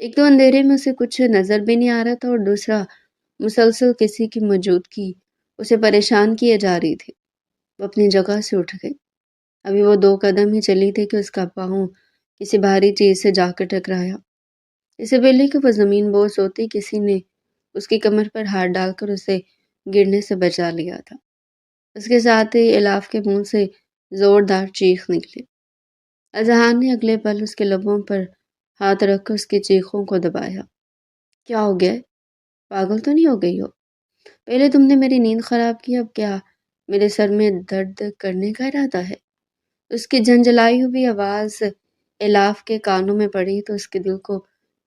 ایک تو اندھیرے میں اسے کچھ نظر بھی نہیں آ رہا تھا، اور دوسرا مسلسل کسی کی موجودگی اسے پریشان کیے جا رہی تھی۔ وہ اپنی جگہ سے اٹھ گئی۔ ابھی وہ 2 قدم ہی چلی تھی کہ اس کا پاؤں کسی بھاری چیز سے جا کر ٹکرایا۔ اس سے پہلے کہ وہ زمین بوس ہوتی، کسی نے اس کی کمر پر ہاتھ ڈال کر اسے گرنے سے بچا لیا تھا۔ اس کے ساتھ ہی الاف کے منہ سے زوردار چیخ نکلی۔ اذہان نے اگلے پل اس کے لبوں پر ہاتھ رکھ کر اس کی چیخوں کو دبایا۔ کیا ہو گیا؟ پاگل تو نہیں ہو گئی ہو؟ پہلے تم نے میری نیند خراب کی، اب کیا میرے سر میں درد کرنے کا ارادہ ہے؟ اس کی جھنجھلائی ہوئی آواز الاف کے کانوں میں پڑی تو اس کے دل کو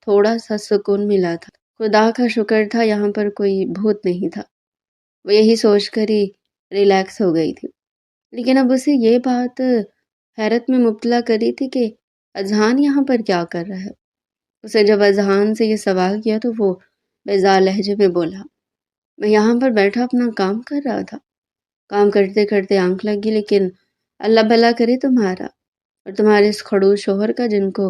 تھوڑا سا سکون ملا تھا۔ خدا کا شکر تھا یہاں پر کوئی بھوت نہیں تھا۔ وہ یہی سوچ کر ہی ریلیکس ہو گئی تھی۔ لیکن اب اسے یہ بات حیرت میں مبتلا کری تھی کہ اذہان یہاں پر کیا کر رہا ہے۔ اسے جب اذہان سے یہ سوال کیا تو وہ بیزار لہجے میں بولا، میں یہاں پر بیٹھا اپنا کام کر رہا تھا۔ کام کرتے کرتے آنکھ لگی، لیکن اللہ بھلا کرے تمہارا اور تمہارے اس خڑوس شوہر کا، جن کو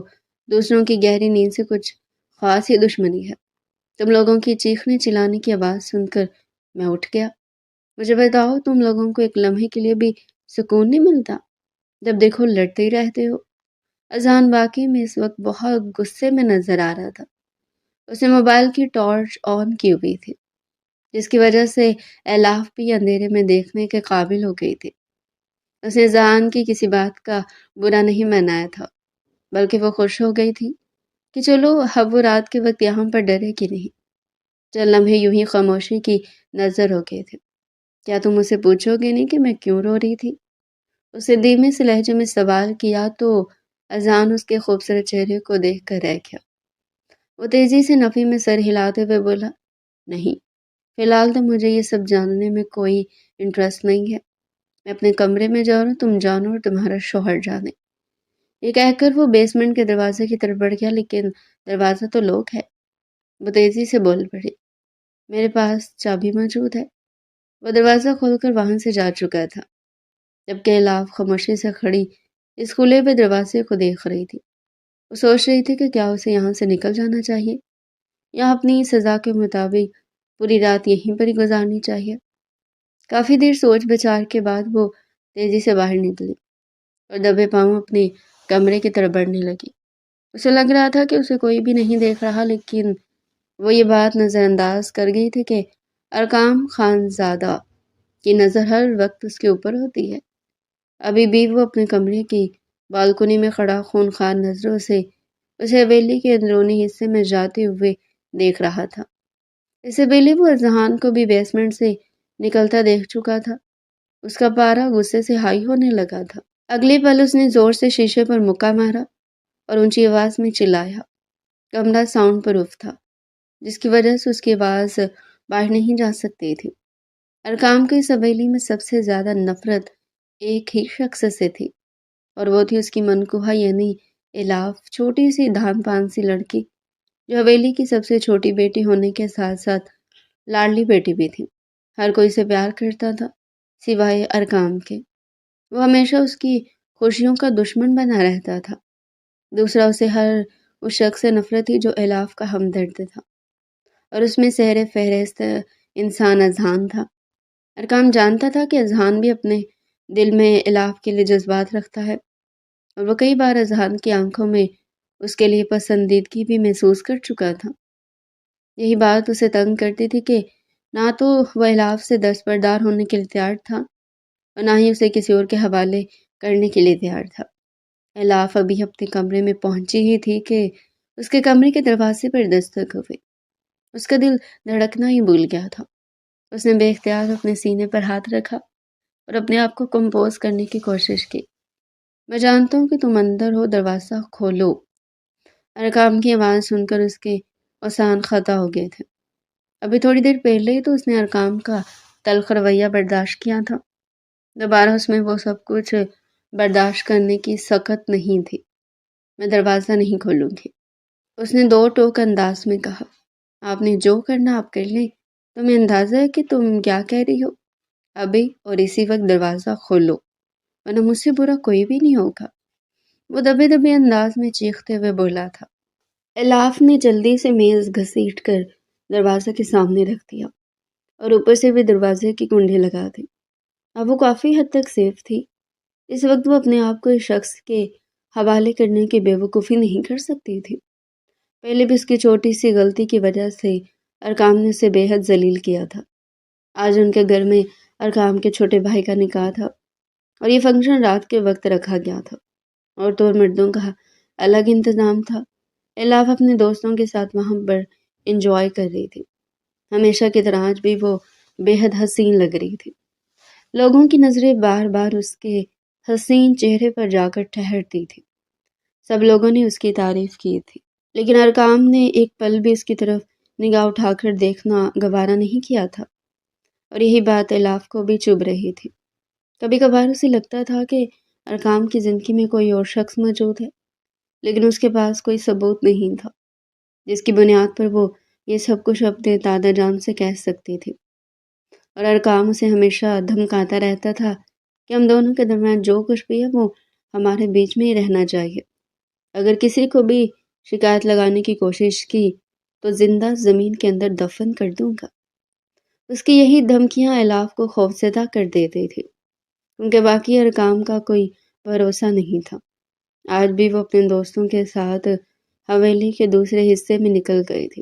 دوسروں کی گہری نیند سے کچھ خاص ہی دشمنی ہے۔ تم لوگوں کی چیخنے چلانے کی آواز سن کر میں اٹھ گیا۔ مجھے بتاؤ، تم لوگوں کو ایک لمحے کے لیے بھی سکون نہیں ملتا؟ جب دیکھو لڑتے ہی رہتے ہو۔ اذہان واقعی میں اس وقت بہت غصے میں نظر آ رہا تھا۔ اس نے موبائل کی ٹارچ آن کی ہوئی تھی، جس کی وجہ سے الاف بھی اندھیرے میں دیکھنے کے قابل ہو گئی تھی۔ اس نے اذہان کی کسی بات کا برا نہیں منایا تھا، بلکہ وہ خوش ہو گئی تھی کہ چلو اب وہ رات کے وقت یہاں پر ڈرے گی نہیں۔ چند لمحے یوں ہی خاموشی کی نظر ہو گئے تھے۔ کیا تم اسے پوچھو گے نہیں کہ میں کیوں رو رہی تھی؟ اسے دھیمے سے لہجے میں سوال کیا تو اذہان اس کے خوبصورت چہرے کو دیکھ کر رہ گیا۔ وہ تیزی سے نفی میں سر ہلاتے ہوئے بولا، نہیں، فی الحال تو مجھے یہ سب جاننے میں کوئی انٹرسٹ نہیں ہے۔ میں اپنے کمرے میں جا رہا ہوں، تم جانو اور تمہارا شوہر جانے۔ یہ کہہ کر وہ بیسمنٹ کے دروازے کی طرف بڑھ گیا، لیکن دروازہ تو لوک ہے۔ وہ تیزی سے بول پڑی، میرے پاس چابی موجود ہے۔ وہ دروازہ کھول کر وہاں سے جا چکا تھا، جبکہ الاف خاموشی سے کھڑی اس کھلے ہوئے دروازے کو دیکھ رہی تھی۔ وہ سوچ رہی تھی کہ کیا اسے یہاں سے نکل جانا چاہیے یا اپنی سزا کے مطابق پوری رات یہیں پر ہی گزارنی چاہیے۔ کافی دیر سوچ بچار کے بعد وہ تیزی سے باہر نکلی اور دبے پاؤں اپنے کمرے کی طرف بڑھنے لگی۔ اسے لگ رہا تھا کہ اسے کوئی بھی نہیں دیکھ رہا، لیکن وہ یہ بات نظر انداز کر گئی تھی کہ ارقام خانزادہ کی نظر ہر وقت اس کے اوپر ہوتی ہے۔ ابھی بھی وہ اپنے کمرے کی بالکنی میں کھڑا خونخوار نظروں سے اسے حویلی کے اندرونی حصے میں جاتے ہوئے دیکھ رہا تھا۔ اس سے پہلے وہ اذہان کو بھی بیسمنٹ سے نکلتا دیکھ چکا تھا۔ اس کا پارا غصے سے ہائی ہونے لگا تھا۔ اگلے پل اس نے زور سے شیشے پر مکہ مارا اور اونچی آواز میں چلایا۔ کمرہ ساؤنڈ پروف تھا، جس کی وجہ سے اس کی آواز باہر نہیں جا سکتی تھی۔ ارقام کی اس حویلی میں سب سے زیادہ نفرت ایک ہی شخص سے تھی، اور وہ تھی اس کی منکوہا یعنی الاف، چھوٹی سی دھان پان سی لڑکی، جو حویلی کی سب سے چھوٹی بیٹی ہونے کے ساتھ ساتھ لاڈلی بیٹی بھی تھی۔ ہر کوئی اسے پیار کرتا تھا سوائے ارقام کے۔ وہ ہمیشہ اس کی خوشیوں کا دشمن بنا رہتا تھا۔ دوسرا، اسے ہر اس شخص سے نفرت تھی جو الاف کا ہمدرد تھا، اور اس میں سہر فہرست انسان اذہان تھا۔ ارقام جانتا تھا کہ اذہان بھی اپنے دل میں الاف کے لیے جذبات رکھتا ہے، اور وہ کئی بار اذہان کی آنکھوں میں اس کے لیے پسندیدگی بھی محسوس کر چکا تھا۔ یہی بات اسے تنگ کرتی تھی کہ نہ تو وہ الاف سے دستبردار ہونے کے لیے تیار تھا اور نہ ہی اسے کسی اور کے حوالے کرنے کے لیے تیار تھا۔ الاف ابھی اپنے کمرے میں پہنچی ہی تھی کہ اس کے کمرے کے دروازے پر دستک ہوئی۔ اس کا دل دھڑکنا ہی بھول گیا تھا۔ اس نے بے اختیار اپنے سینے پر ہاتھ رکھا اور اپنے آپ کو کمپوز کرنے کی کوشش کی۔ میں جانتا ہوں کہ تم اندر ہو، دروازہ کھولو۔ ارقام کی آواز سن کر اس کے اوسان خطا ہو گئے تھے۔ ابھی تھوڑی دیر پہلے ہی تو اس نے ارقام کا تلخ رویہ برداشت کیا تھا۔ دوبارہ اس میں وہ سب کچھ برداشت کرنے کی سخت نہیں تھی۔ میں دروازہ نہیں کھولوں گی، اس نے دو ٹوک انداز میں کہا۔ آپ نے جو کرنا آپ کر لیں۔ تمہیں اندازہ ہے کہ تم کیا کہہ رہی ہو؟ ابھی اور اسی وقت دروازہ کھولو، ورنہ مجھ سے برا کوئی بھی نہیں ہوگا، وہ دبے دبے انداز میں چیختے ہوئے بولا تھا۔ الاف نے جلدی سے میز گھسیٹ کر دروازے کے سامنے رکھ دیا اور اوپر سے بھی دروازے کی کنڈی لگا دی۔ اب وہ کافی حد تک سیف تھی۔ اس وقت وہ اپنے آپ کو اس شخص کے حوالے کرنے کی بے وقوفی نہیں کر سکتی تھی۔ پہلے بھی اس کی چھوٹی سی غلطی کی وجہ سے ارقام نے اسے بے حد ذلیل کیا تھا۔ آج ان کے گھر میں ارقام کے چھوٹے بھائی کا نکاح تھا اور یہ فنکشن رات کے وقت رکھا گیا تھا۔ عورتوں اور مردوں کا الگ انتظام تھا۔ الاف اپنے دوستوں کے ساتھ وہاں پر انجوائے کر رہی تھی۔ ہمیشہ کی طرح آج بھی وہ بے حد حسین لگ رہی تھی۔ لوگوں کی نظریں بار بار اس کے حسین چہرے پر جا کر ٹھہرتی تھی۔ سب لوگوں نے اس کی تعریف کی تھی، لیکن ارقام نے ایک پل بھی اس کی طرف نگاہ اٹھا کر دیکھنا گوارا نہیں کیا تھا، اور یہی بات الاف کو بھی چبھ رہی تھی۔ کبھی کبھار اسے لگتا تھا کہ ارقام کی زندگی میں کوئی اور شخص موجود ہے، لیکن اس کے پاس کوئی ثبوت نہیں تھا جس کی بنیاد پر وہ یہ سب کچھ اپنے دادا جان سے کہہ سکتی تھی۔ اور ارقام اسے ہمیشہ دھمکاتا رہتا تھا کہ ہم دونوں کے درمیان جو کچھ بھی ہے وہ ہمارے بیچ میں ہی رہنا چاہیے۔ اگر کسی کو بھی شکایت لگانے کی کوشش کی تو زندہ زمین کے اندر دفن کر دوں گا۔ اس کی یہی دھمکیاں الاف کو خوفزدہ کر دیتی تھی، کیونکہ باقی ارقام کا کوئی بھروسہ نہیں تھا۔ آج بھی وہ اپنے دوستوں کے ساتھ حویلی کے دوسرے حصے میں نکل گئی تھی۔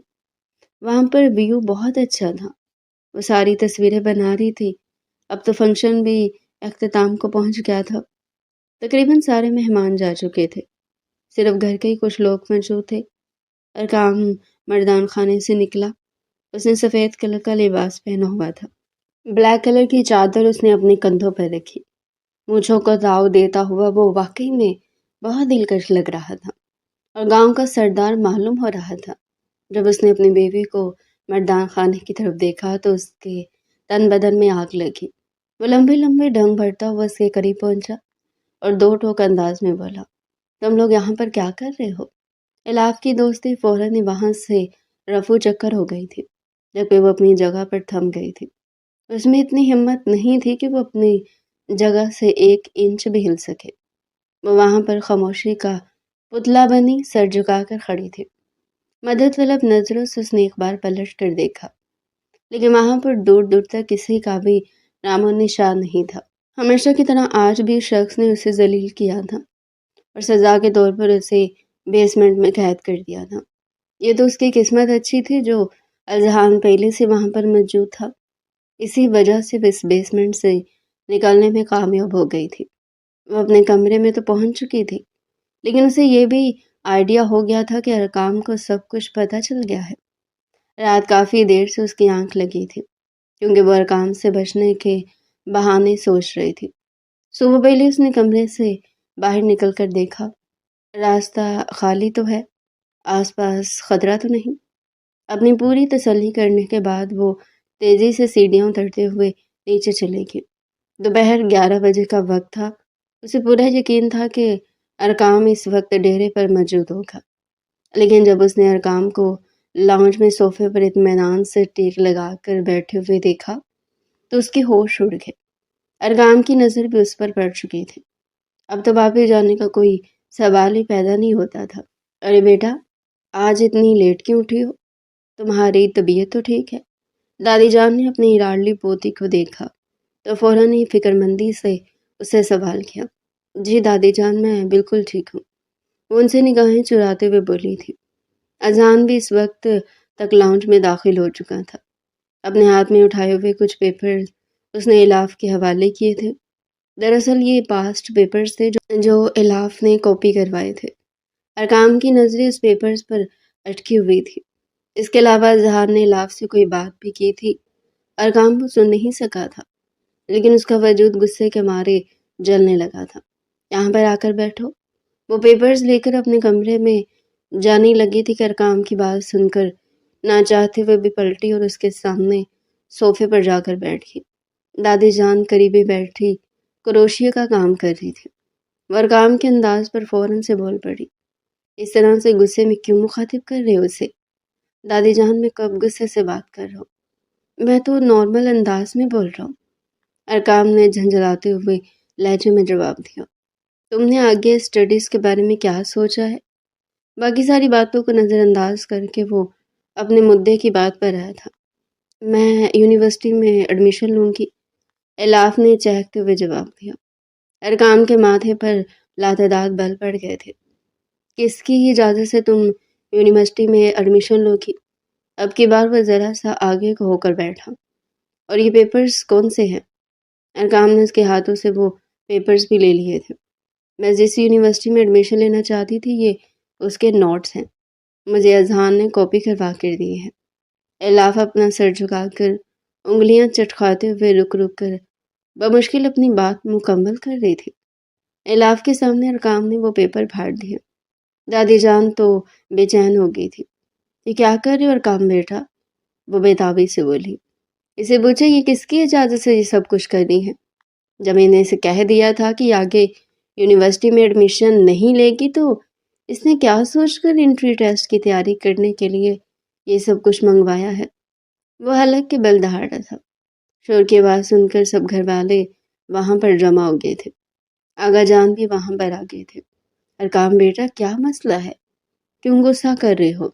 وہاں پر ویو بہت اچھا تھا۔ وہ ساری تصویریں بنا رہی تھی۔ اب تو فنکشن بھی اختتام کو پہنچ گیا تھا۔ تقریباً سارے مہمان جا چکے تھے، صرف گھر کے ہی کچھ لوگ موجود تھے۔ ارقام مردان خانے سے نکلا۔ اس نے سفید کلر کا لباس پہنا ہوا تھا۔ بلیک کلر کی چادر اس نے اپنے کندھوں پر رکھی۔ مونچھوں کو داؤ دیتا ہوا وہ واقعی میں بہت دلکش لگ رہا تھا اور گاؤں کا سردار معلوم ہو رہا تھا۔ جب اس نے اپنی بیوی کو مردان خانے کی طرف دیکھا تو اس کے تن بدن میں آگ لگی۔ وہ لمبے لمبے ڈھنگ بھرتا ہوا اس کے قریب پہنچا اور دو ٹوک انداز میں بولا، تم لوگ یہاں پر کیا کر رہے ہو؟ الاف کی دوستی فوراً وہاں سے رفو چکر ہو گئی تھی، جبکہ وہ اپنی جگہ پر تھم گئی تھی۔ اس میں اتنی ہمت نہیں تھی کہ وہ اپنی جگہ سے ایک انچ بھی ہل سکے۔ وہ وہاں پر خاموشی کا پتلا بنی سر جھکا کر کھڑی تھی۔ مدد طلب نظروں سے اس نے ایک بار پلٹ کر دیکھا، لیکن وہاں پر دور دور تک کسی کا بھی نام و نشان نہیں تھا۔ ہمیشہ کی طرح آج بھی شخص نے اسے ذلیل کیا تھا اور سزا کے طور پر اسے بیسمنٹ میں قید کر دیا تھا۔ یہ تو اس کی قسمت اچھی تھی جو اذہان پہلے سے وہاں پر موجود تھا۔ اسی وجہ سے وہ اس بیسمنٹ سے نکلنے میں کامیاب ہو گئی تھی۔ وہ اپنے کمرے میں تو پہنچ چکی تھی، لیکن اسے یہ بھی آئیڈیا ہو گیا تھا کہ ارقام کو سب کچھ پتہ چل گیا ہے۔ رات کافی دیر سے اس کی آنکھ لگی تھی، کیونکہ وہ ارقام سے بچنے کے بہانے سوچ رہی تھی۔ صبح پہلے اس نے کمرے سے باہر نکل کر دیکھا، راستہ خالی تو ہے، آس پاس خطرہ تو نہیں۔ اپنی پوری تسلی کرنے کے بعد وہ تیزی سے سیڑھیاں اترتے ہوئے نیچے چلے گئی۔ دوپہر 11 بجے کا وقت تھا۔ اسے پورا یقین تھا کہ ارقام اس وقت ڈیرے پر موجود ہوگا، لیکن جب اس نے ارقام کو لاؤنج میں صوفے پر اطمینان سے ٹیک لگا کر بیٹھے ہوئے دیکھا تو اس کے ہوش اڑ گئے۔ ارقام کی نظر بھی اس پر پڑ چکی تھی۔ اب تو واپس جانے کا کوئی سوال ہی پیدا نہیں ہوتا تھا۔ ارے بیٹا، آج اتنی لیٹ کیوں اٹھی ہو؟ تمہاری طبیعت تو ٹھیک ہے؟ دادی جان نے اپنی لاڈلی پوتی کو دیکھا تو فوراً ہی فکر مندی سے اسے سوال کیا۔ جی دادی جان، میں بالکل ٹھیک ہوں، وہ ان سے نگاہیں چراتے ہوئے بولی تھی۔ اذان بھی اس وقت تک لاؤنج میں داخل ہو چکا تھا۔ اپنے ہاتھ میں اٹھائے ہوئے کچھ پیپر اس نے الاف کے حوالے کیے تھے۔ دراصل یہ پاسٹ پیپرز تھے جو الاف نے کاپی کروائے تھے۔ ارقام کی نظریں اس پیپرز پر اٹکی ہوئی تھی۔ اس کے علاوہ اظہار نے الاف سے کوئی بات بھی کی تھی، ارقام وہ سن نہیں سکا تھا، لیکن اس کا وجود غصے کے مارے جلنے لگا تھا۔ یہاں پر آ کر بیٹھو۔ وہ پیپرز لے کر اپنے کمرے میں جانے لگی تھی کہ ارقام کی بات سن کر نہ چاہتے ہوئے بھی پلٹی اور اس کے سامنے صوفے پر جا کر بیٹھ گئی۔ دادی جان قریبی بیٹھی کروشیے کا کام کر رہی تھی۔ وہ ارقام کے انداز پر فوراً سے بول پڑی، اس طرح سے غصے میں کیوں مخاطب کر رہے ہو اسے؟ دادی جان، میں کب غصے سے بات کر رہا ہوں؟ میں تو نارمل انداز میں بول رہا ہوں، ارقام نے جھنجھلاتے ہوئے لہجے میں جواب دیا۔ تم نے آگے اسٹڈیز کے بارے میں کیا سوچا ہے؟ باقی ساری باتوں کو نظر انداز کر کے وہ اپنے مدعے کی بات پر آیا تھا۔ میں یونیورسٹی میں ایڈمیشن لوں گی، الاف نے چہکتے ہوئے جواب دیا۔ ارکام کے ماتھے پر لاتعداد بل پڑ گئے تھے۔ کس کی اجازت سے تم یونیورسٹی میں ایڈمیشن لو گی؟ اب کی بار وہ ذرا سا آگے کو ہو کر بیٹھا۔ اور یہ پیپرز کون سے ہیں؟ ارکام نے اس کے ہاتھوں سے وہ پیپرز بھی لے لیے تھے۔ میں جس یونیورسٹی میں ایڈمیشن لینا چاہتی تھی یہ اس کے نوٹس ہیں، مجھے اذہان نے کاپی کروا کر دیے ہیں۔ الاف اپنا سر جھکا کر انگلیاں چٹکھاتے ہوئے رک رک کر بمشکل اپنی بات مکمل کر رہی تھی۔ الاف کے سامنے ارکام نے وہ پیپر پھاڑ دیے۔ دادی جان تو بے چین ہو گئی تھی۔ یہ کیا کر رہے ہو ارکام بیٹا؟ وہ بےتابی سے بولی۔ اسے پوچھے یہ کس کی اجازت سے یہ سب کچھ کرنی ہے؟ جب میں نے اسے کہہ دیا تھا کہ آگے یونیورسٹی میں ایڈمیشن نہیں لے گی تو اس نے کیا سوچ کر انٹری ٹیسٹ کی تیاری کرنے کے لیے یہ سب کچھ منگوایا ہے؟ وہ حلق کے بل دہاڑا تھا۔ شور کی آواز سن کر سب گھر والے وہاں پر جمع ہو گئے تھے۔ آغا جان بھی وہاں پر آ گئے تھے۔ ارکام بیٹا کیا مسئلہ ہے؟ کیوں غصہ کر رہے ہو؟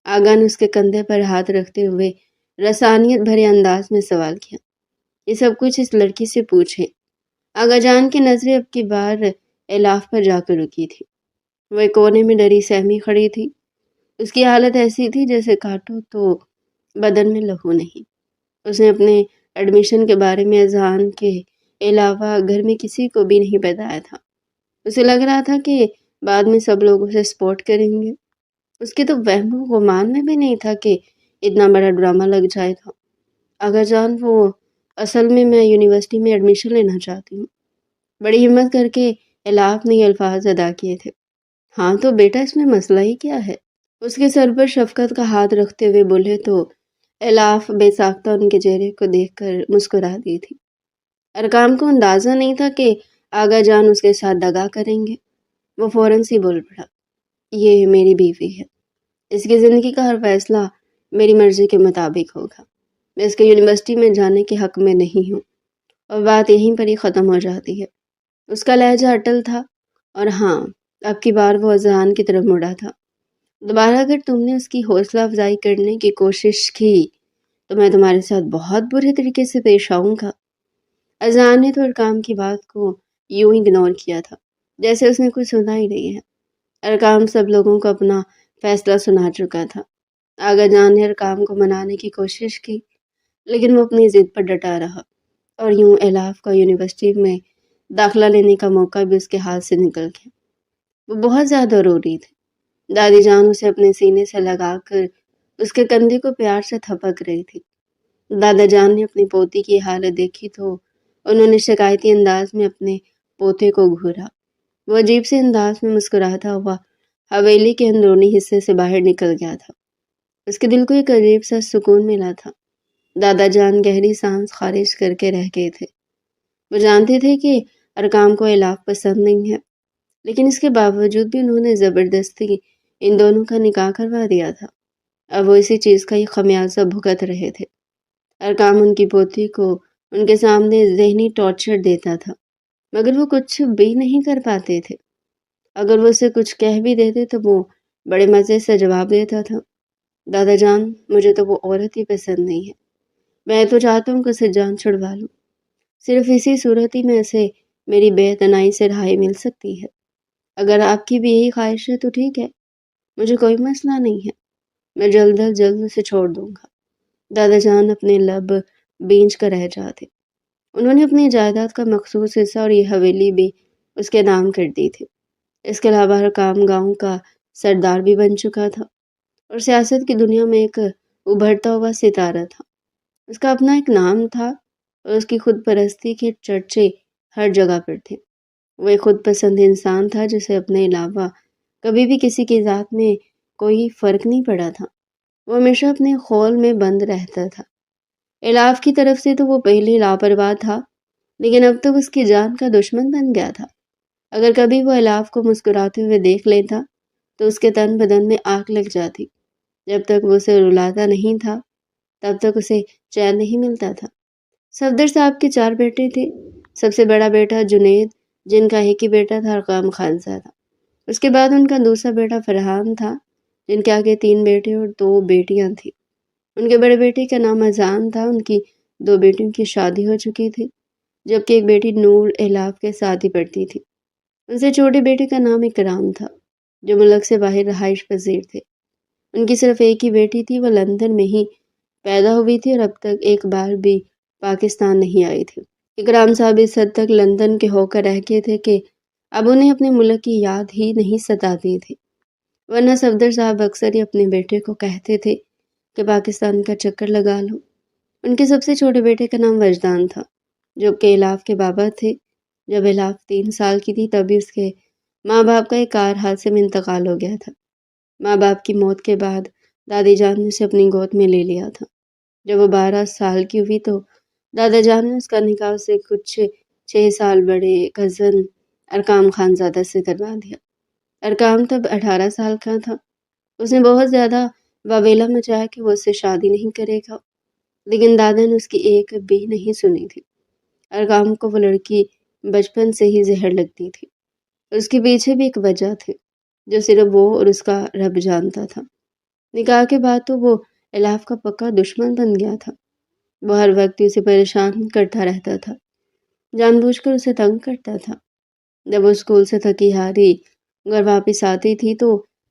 آغا نے اس کے کندھے پر ہاتھ رکھتے ہوئے رسانیت بھرے انداز میں سوال کیا۔ یہ سب کچھ اس لڑکی سے پوچھیں۔ آغا جان کی نظریں اب کی بار الاف پر جا کر رکی تھی۔ وہ ایک کونے میں ڈری سہمی کھڑی تھی۔ اس کی حالت ایسی تھی جیسے کاٹو تو بدن میں لہو نہیں۔ اس نے اپنے ایڈمیشن کے بارے میں اذہان کے علاوہ گھر میں کسی کو بھی نہیں بتایا تھا۔ اسے لگ رہا تھا کہ بعد میں سب لوگ اسے سپورٹ کریں گے۔ اس کے تو وہم و گمان میں بھی نہیں تھا کہ اتنا بڑا ڈرامہ لگ جائے گا۔ اگر جان وہ اصل میں یونیورسٹی میں ایڈمیشن لینا چاہتی ہوں۔ بڑی ہمت کر کے الاف نے یہ الفاظ ادا کیے تھے۔ ہاں تو بیٹا اس میں مسئلہ ہی کیا ہے؟ اس کے سر پر شفقت کا ہاتھ رکھتے ہوئے بولے تو الاف بے ساختہ ان کے چہرے کو دیکھ کر مسکرا دی تھی۔ ارکام کو اندازہ نہیں تھا کہ آغا جان اس کے ساتھ دغا کریں گے۔ وہ فوراً سی بول پڑا، یہ میری بیوی ہے، اس کی زندگی کا ہر فیصلہ میری مرضی کے مطابق ہوگا۔ میں اس کے یونیورسٹی میں جانے کے حق میں نہیں ہوں۔ اور بات یہیں پر ہی ختم ہو جاتی ہے۔ اس کا لہجہ اٹل تھا، اور ہاں اب کی بار وہ اذہان کی طرف مڑا تھا۔ دوبارہ اگر تم نے اس کی حوصلہ افزائی کرنے کی کوشش کی تو میں تمہارے ساتھ بہت برے طریقے سے پیش آؤں گا۔ اذہان نے تو ارکام کی بات کو یوں اگنور کیا تھا جیسے اس نے کچھ سنا ہی نہیں ہے۔ ارکام سب لوگوں کو اپنا فیصلہ سنا چکا تھا۔ آغا جان نے ارکام کو منانے کی کوشش کی لیکن وہ اپنی ضد پر ڈٹا رہا، اور یوں الاف کا یونیورسٹی میں داخلہ لینے کا موقع بھی اس کے ہاتھ سے نکل گیا۔ وہ بہت زیادہ رو رہی تھی۔ دادی جان اسے اپنے سینے سے لگا کر اس کے کندھے کو پیار سے تھپک رہی تھی۔ دادا جان نے اپنی پوتی کی حالت دیکھی تو انہوں نے شکایتی انداز میں اپنے پوتے کو گھورا۔ وہ عجیب سے انداز میں مسکراتا ہوا حویلی کے اندرونی حصے سے باہر نکل گیا تھا۔ اس کے دل کو ایک عجیب سا سکون ملا تھا۔ دادا جان گہری سانس خارج کر کے رہ گئے تھے۔ وہ جانتے تھے کہ ارکام کو الاف پسند نہیں ہے، لیکن اس کے باوجود بھی انہوں نے زبردستی ان دونوں کا نکاح کروا دیا تھا۔ اب وہ اسی چیز کا یہ خمیازہ بھگت رہے تھے۔ ارکام ان کی پوتی کو ان کے سامنے ذہنی ٹارچر دیتا تھا، مگر وہ کچھ بھی نہیں کر پاتے تھے۔ اگر وہ اسے کچھ کہہ بھی دیتے تو وہ بڑے مزے سے جواب دیتا تھا، دادا جان مجھے تو وہ عورت ہی پسند نہیں ہے، میں تو چاہتا ہوں کہ اسے جان چھڑوا لوں، صرف اسی صورت ہی میں اسے میری بے اعتنائی سے رہائی مل سکتی ہے۔ اگر آپ کی بھی یہی خواہش ہے تو ٹھیک ہے، مجھے کوئی مسئلہ نہیں ہے، میں جلد از جلد اسے چھوڑ دوں گا۔ دادا جان اپنے لب بینچ کر رہ جاتے۔ انہوں نے اپنی جائیداد کا مخصوص حصہ اور یہ حویلی بھی اس کے نام کر دی تھی۔ اس کے علاوہ ارکام گاؤں کا سردار بھی بن چکا تھا اور سیاست کی دنیا میں ایک ابھرتا ہوا ستارہ تھا۔ اس کا اپنا ایک نام تھا اور اس کی خود پرستی کے چرچے ہر جگہ پر تھے۔ وہ ایک خود پسند انسان تھا جسے اپنے علاوہ کبھی بھی کسی کی ذات میں کوئی فرق نہیں پڑا تھا۔ وہ ہمیشہ اپنے خول میں بند رہتا تھا۔ الاف کی طرف سے تو وہ پہلے لاپرواہ تھا، لیکن اب تک اس کی جان کا دشمن بن گیا تھا۔ اگر کبھی وہ الاف کو مسکراتے ہوئے دیکھ لیتا تو اس کے تن بدن میں آگ لگ جاتی۔ جب تک وہ اسے رلاتا نہیں تھا تب تک اسے چین نہیں ملتا تھا۔ صفدر صاحب کے 4 بیٹے تھے۔ سب سے بڑا بیٹا جنید، جن کا ایک ہی بیٹا تھا، ارقام خان زادہ۔ اس کے بعد ان کا دوسرا بیٹا فرحان تھا، جن کے آگے 3 بیٹے اور 2 بیٹیاں تھیں۔ ان کے بڑے بیٹے کا نام اذان تھا، ان کی 2 بیٹیوں کی شادی ہو چکی تھی، جبکہ ایک بیٹی نور الاف کے ساتھ ہی پڑھتی تھی۔ ان سے چھوٹے بیٹے کا نام اکرام تھا، جو ملک سے باہر رہائش پذیر تھے۔ ان کی صرف ایک ہی بیٹی تھی، وہ لندن میں ہی پیدا ہوئی تھی اور اب تک ایک بار بھی پاکستان نہیں آئی تھی۔ اکرام صاحب اس حد تک لندن کے ہو کر رہ گئے تھے کہ اب انہیں اپنے ملک کی یاد ہی نہیں ستاتی تھی، ورنہ صفدر صاحب اکثر ہی اپنے بیٹے کو کہتے تھے کہ پاکستان کا چکر لگا لو۔ ان کے سب سے چھوٹے بیٹے کا نام وجدان تھا، جو کہ الاف کے بابا تھے۔ جب الاف 3 سال کی تھی تبھی اس کے ماں باپ کا ایک کار حادثے میں انتقال ہو گیا تھا۔ ماں باپ کی موت کے بعد دادی جان نے اسے اپنی گود میں لے لیا تھا۔ جب وہ 12 سال کی ہوئی تو دادا جان نے اس کا نکاح سے کچھ 6 سال بڑے کزن ارقام خان زادہ سے کروا دیا۔ ارقام تب 18 سال کا تھا۔ اس نے بہت زیادہ واویلا مچایا کہ وہ اس سے شادی نہیں کرے گا، لیکن دادا نے اس کی ایک بھی نہیں سنی تھی۔ ارقام کو وہ لڑکی بچپن سے ہی زہر لگتی تھی۔ اس کے پیچھے بھی ایک وجہ تھی جو صرف وہ اور اس کا رب جانتا تھا۔ نکاح کے بعد تو وہ الاف کا پکا دشمن بن گیا تھا۔ وہ ہر وقت اسے پریشان کرتا رہتا تھا، جان بوجھ کر اسے تنگ کرتا تھا۔ جب وہ اسکول سے تھکی ہاری گھر واپس آتی تھی تو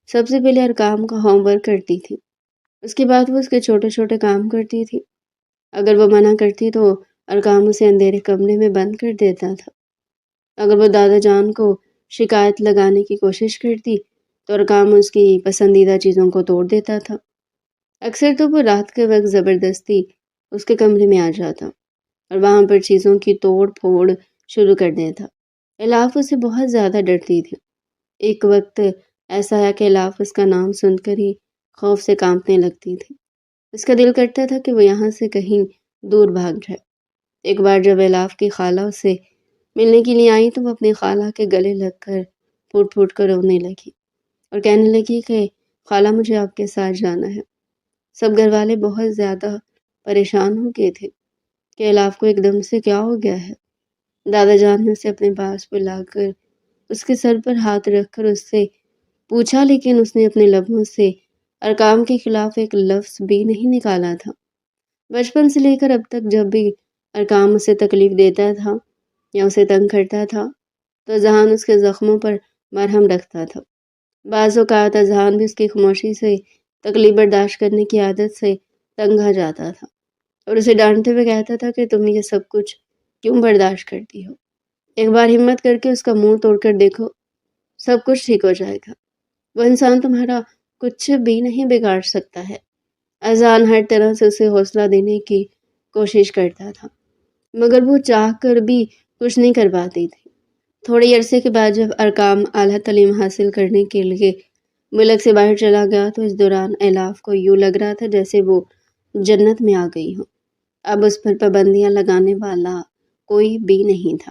سب سے پہلے ارقام کا ہوم ورک کرتی تھی۔ اس کے بعد وہ اس کے چھوٹے چھوٹے کام کرتی تھی۔ اگر وہ منع کرتی تو ارقام اسے اندھیرے کمرے میں بند کر دیتا تھا۔ اگر وہ دادا جان کو شکایت لگانے کی کوشش کرتی تو ارقام اس کی پسندیدہ چیزوں کو توڑ دیتا تھا۔ اکثر تو وہ رات کے وقت زبردستی اس کے کمرے میں آ جاتا اور وہاں پر چیزوں کی توڑ پھوڑ شروع کر دیتا۔ الاف اس سے بہت زیادہ ڈرتی تھی۔ ایک وقت ایسا ہے کہ الاف اس کا نام سن کر ہی خوف سے کانپنے لگتی تھی۔ اس کا دل کرتا تھا کہ وہ یہاں سے کہیں دور بھاگ جائے۔ ایک بار جب الاف کی خالہ اسے ملنے کے لیے آئی تو وہ اپنی خالہ کے گلے لگ کر پھوٹ پھوٹ کر رونے لگی اور کہنے لگی کہ خالہ مجھے آپ کے ساتھ جانا ہے۔ سب گھر والے بہت زیادہ پریشان ہو گئے تھے کہ الاف کو ایک دم سے کیا ہو گیا ہے۔ دادا جان نے اسے اپنے پاس بلا کر اس کے سر پر ہاتھ رکھ کر اس سے پوچھا، لیکن اس نے اپنے لبوں سے ارقام کے خلاف ایک لفظ بھی نہیں نکالا تھا۔ بچپن سے لے کر اب تک جب بھی ارقام اسے تکلیف دیتا تھا یا اسے تنگ کرتا تھا تو اذہان اس کے زخموں پر مرہم رکھتا تھا۔ بعض اوقات اذہان بھی اس کی خاموشی سے تکلیف برداشت کرنے کی عادت سے تنگ آ جاتا تھا اور اسے ڈانٹتے ہوئے کہتا تھا کہ تم یہ سب کچھ کیوں برداشت کرتی ہو؟ ایک بار ہمت کر کے اس کا منہ توڑ کر دیکھو، سب کچھ ٹھیک ہو جائے گا۔ وہ انسان تمہارا کچھ بھی نہیں بگاڑ سکتا ہے۔ اذہان ہر طرح سے اسے حوصلہ دینے کی کوشش کرتا تھا، مگر وہ چاہ کر بھی کچھ نہیں کر پاتی تھی۔ تھوڑے عرصے کے بعد جب ارقام اعلیٰ تعلیم حاصل کرنے کے لیے ملک سے باہر چلا گیا تو اس دوران الاف کو یوں لگ رہا تھا جیسے وہ جنت میں آ گئی ہو۔ اب اس پر پابندیاں لگانے والا کوئی بھی نہیں تھا۔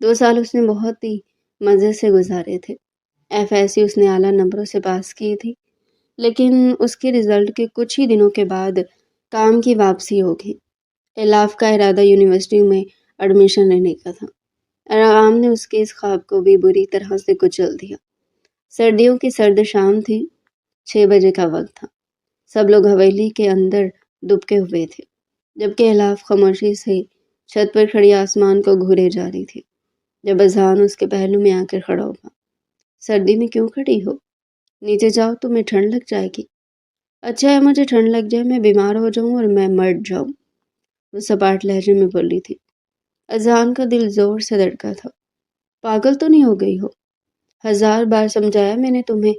2 سال اس نے بہت ہی مزے سے گزارے تھے۔ ایف ایس سی اس نے اعلیٰ نمبروں سے پاس کی تھی، لیکن اس کے رزلٹ کے کچھ ہی دنوں کے بعد کام کی واپسی ہو گئی۔ الاف کا ارادہ یونیورسٹی میں ایڈمیشن لینے کا تھا۔ ارقام نے اس کے اس خواب کو بھی بری طرح سے کچل دیا۔ سردیوں کی سرد شام تھی، 6 بجے کا وقت تھا۔ سب لوگ حویلی کے اندر دبکے ہوئے تھے، جبکہ الاف خاموشی سے چھت پر کھڑی آسمان کو گھورے جا رہی تھی۔ جب اذہان اس کے پہلو میں آ کر کھڑا ہوا، سردی میں کیوں کھڑی ہو؟ نیچے جاؤ، تمہیں ٹھنڈ لگ جائے گی۔ اچھا ہے مجھے ٹھنڈ لگ جائے، میں بیمار ہو جاؤں اور میں مر جاؤں، وہ سپاٹ لہجے میں بولی تھی۔ اذہان کا دل زور سے دھڑکا تھا۔ پاگل تو نہیں ہو گئی ہو؟ 1000 بار سمجھایا میں نے تمہیں،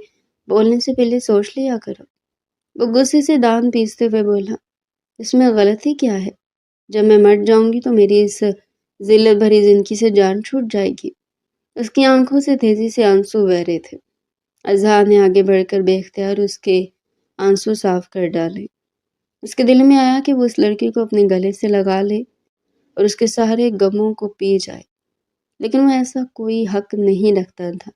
بولنے سے پہلے سوچ لیا کرو۔ وہ غصے سے دان پیستے ہوئے بولا، اس میں غلطی کیا ہے؟ جب میں مر جاؤں گی تو میری اس ذلت بھری زندگی سے جان چھوٹ جائے گی۔ اس کی آنکھوں سے تیزی سے آنسو بہ رہے تھے۔ اذہان نے آگے بڑھ کر بے اختیار اس کے آنسو صاف کر ڈالے۔ اس کے دل میں آیا کہ وہ اس لڑکی کو اپنے گلے سے لگا لے اور اس کے سارے غموں کو پی جائے، لیکن وہ ایسا کوئی حق نہیں رکھتا تھا۔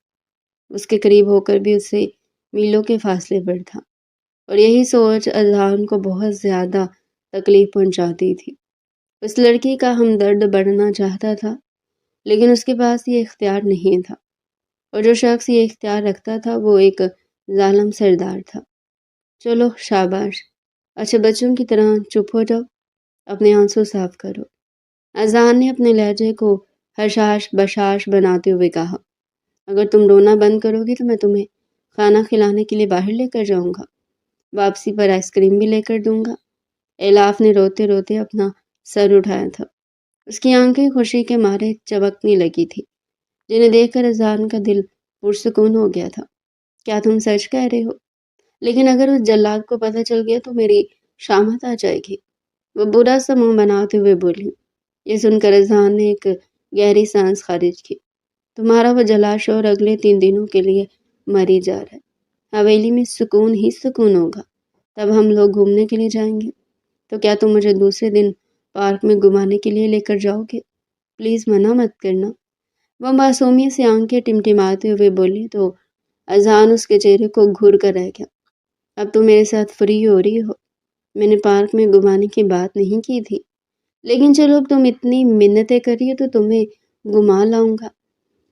اس کے قریب ہو کر بھی اسے میلوں کے فاصلے پر تھا، اور یہی سوچ اذہان کو بہت زیادہ تکلیف پہنچاتی تھی۔ اس لڑکی کا ہمدرد بننا چاہتا تھا، لیکن اس کے پاس یہ اختیار نہیں تھا۔ اور جو شخص یہ اختیار رکھتا تھا وہ ایک ظالم سردار تھا۔ چلو شاباش، اچھے بچوں کی طرح چپ ہو جاؤ، اپنے آنسو صاف کرو۔ اذان نے اپنے لہجے کو حشاش بشاش بناتے ہوئے کہا، اگر تم رونا بند کرو گی تو میں تمہیں کھانا کھلانے کے لیے باہر لے کر جاؤں گا، واپسی پر آئس کریم بھی لے کر دوں گا۔ الاف نے روتے روتے اپنا سر اٹھایا تھا، اس کی آنکھیں خوشی کے مارے چمکنے لگی تھی، جنہیں دیکھ کر اذان کا دل پرسکون ہو گیا تھا۔ کیا تم سچ کہہ رہے ہو؟ لیکن اگر اس جلاد کو پتہ چل گیا تو میری شامت آ جائے گی، وہ برا سا منہ بناتے ہوئے بولی۔ یہ سن کر اذان نے ایک گہری سانس خارج کی۔ تمہارا وہ جلاد شور اگلے 3 دنوں کے لیے مر ہی جا رہا ہے، حویلی میں سکون ہی سکون ہوگا، تب ہم لوگ گھومنے کے لیے جائیں گے۔ تو کیا تم مجھے دوسرے دن پارک میں گھمانے کے لیے لے کر جاؤ گے؟ پلیز منع مت کرنا، وہ معصومیت سے آنکھیں ٹمٹماتے ہوئے بولی تو اذان اس کے چہرے کو گھور کر رہ گیا۔ اب تم میرے ساتھ فری ہو رہی ہو، میں نے پارک میں گھمانے کی بات نہیں کی تھی، لیکن چلو اب تم اتنی منتیں کر رہی ہو تو تمہیں گھما لاؤں گا۔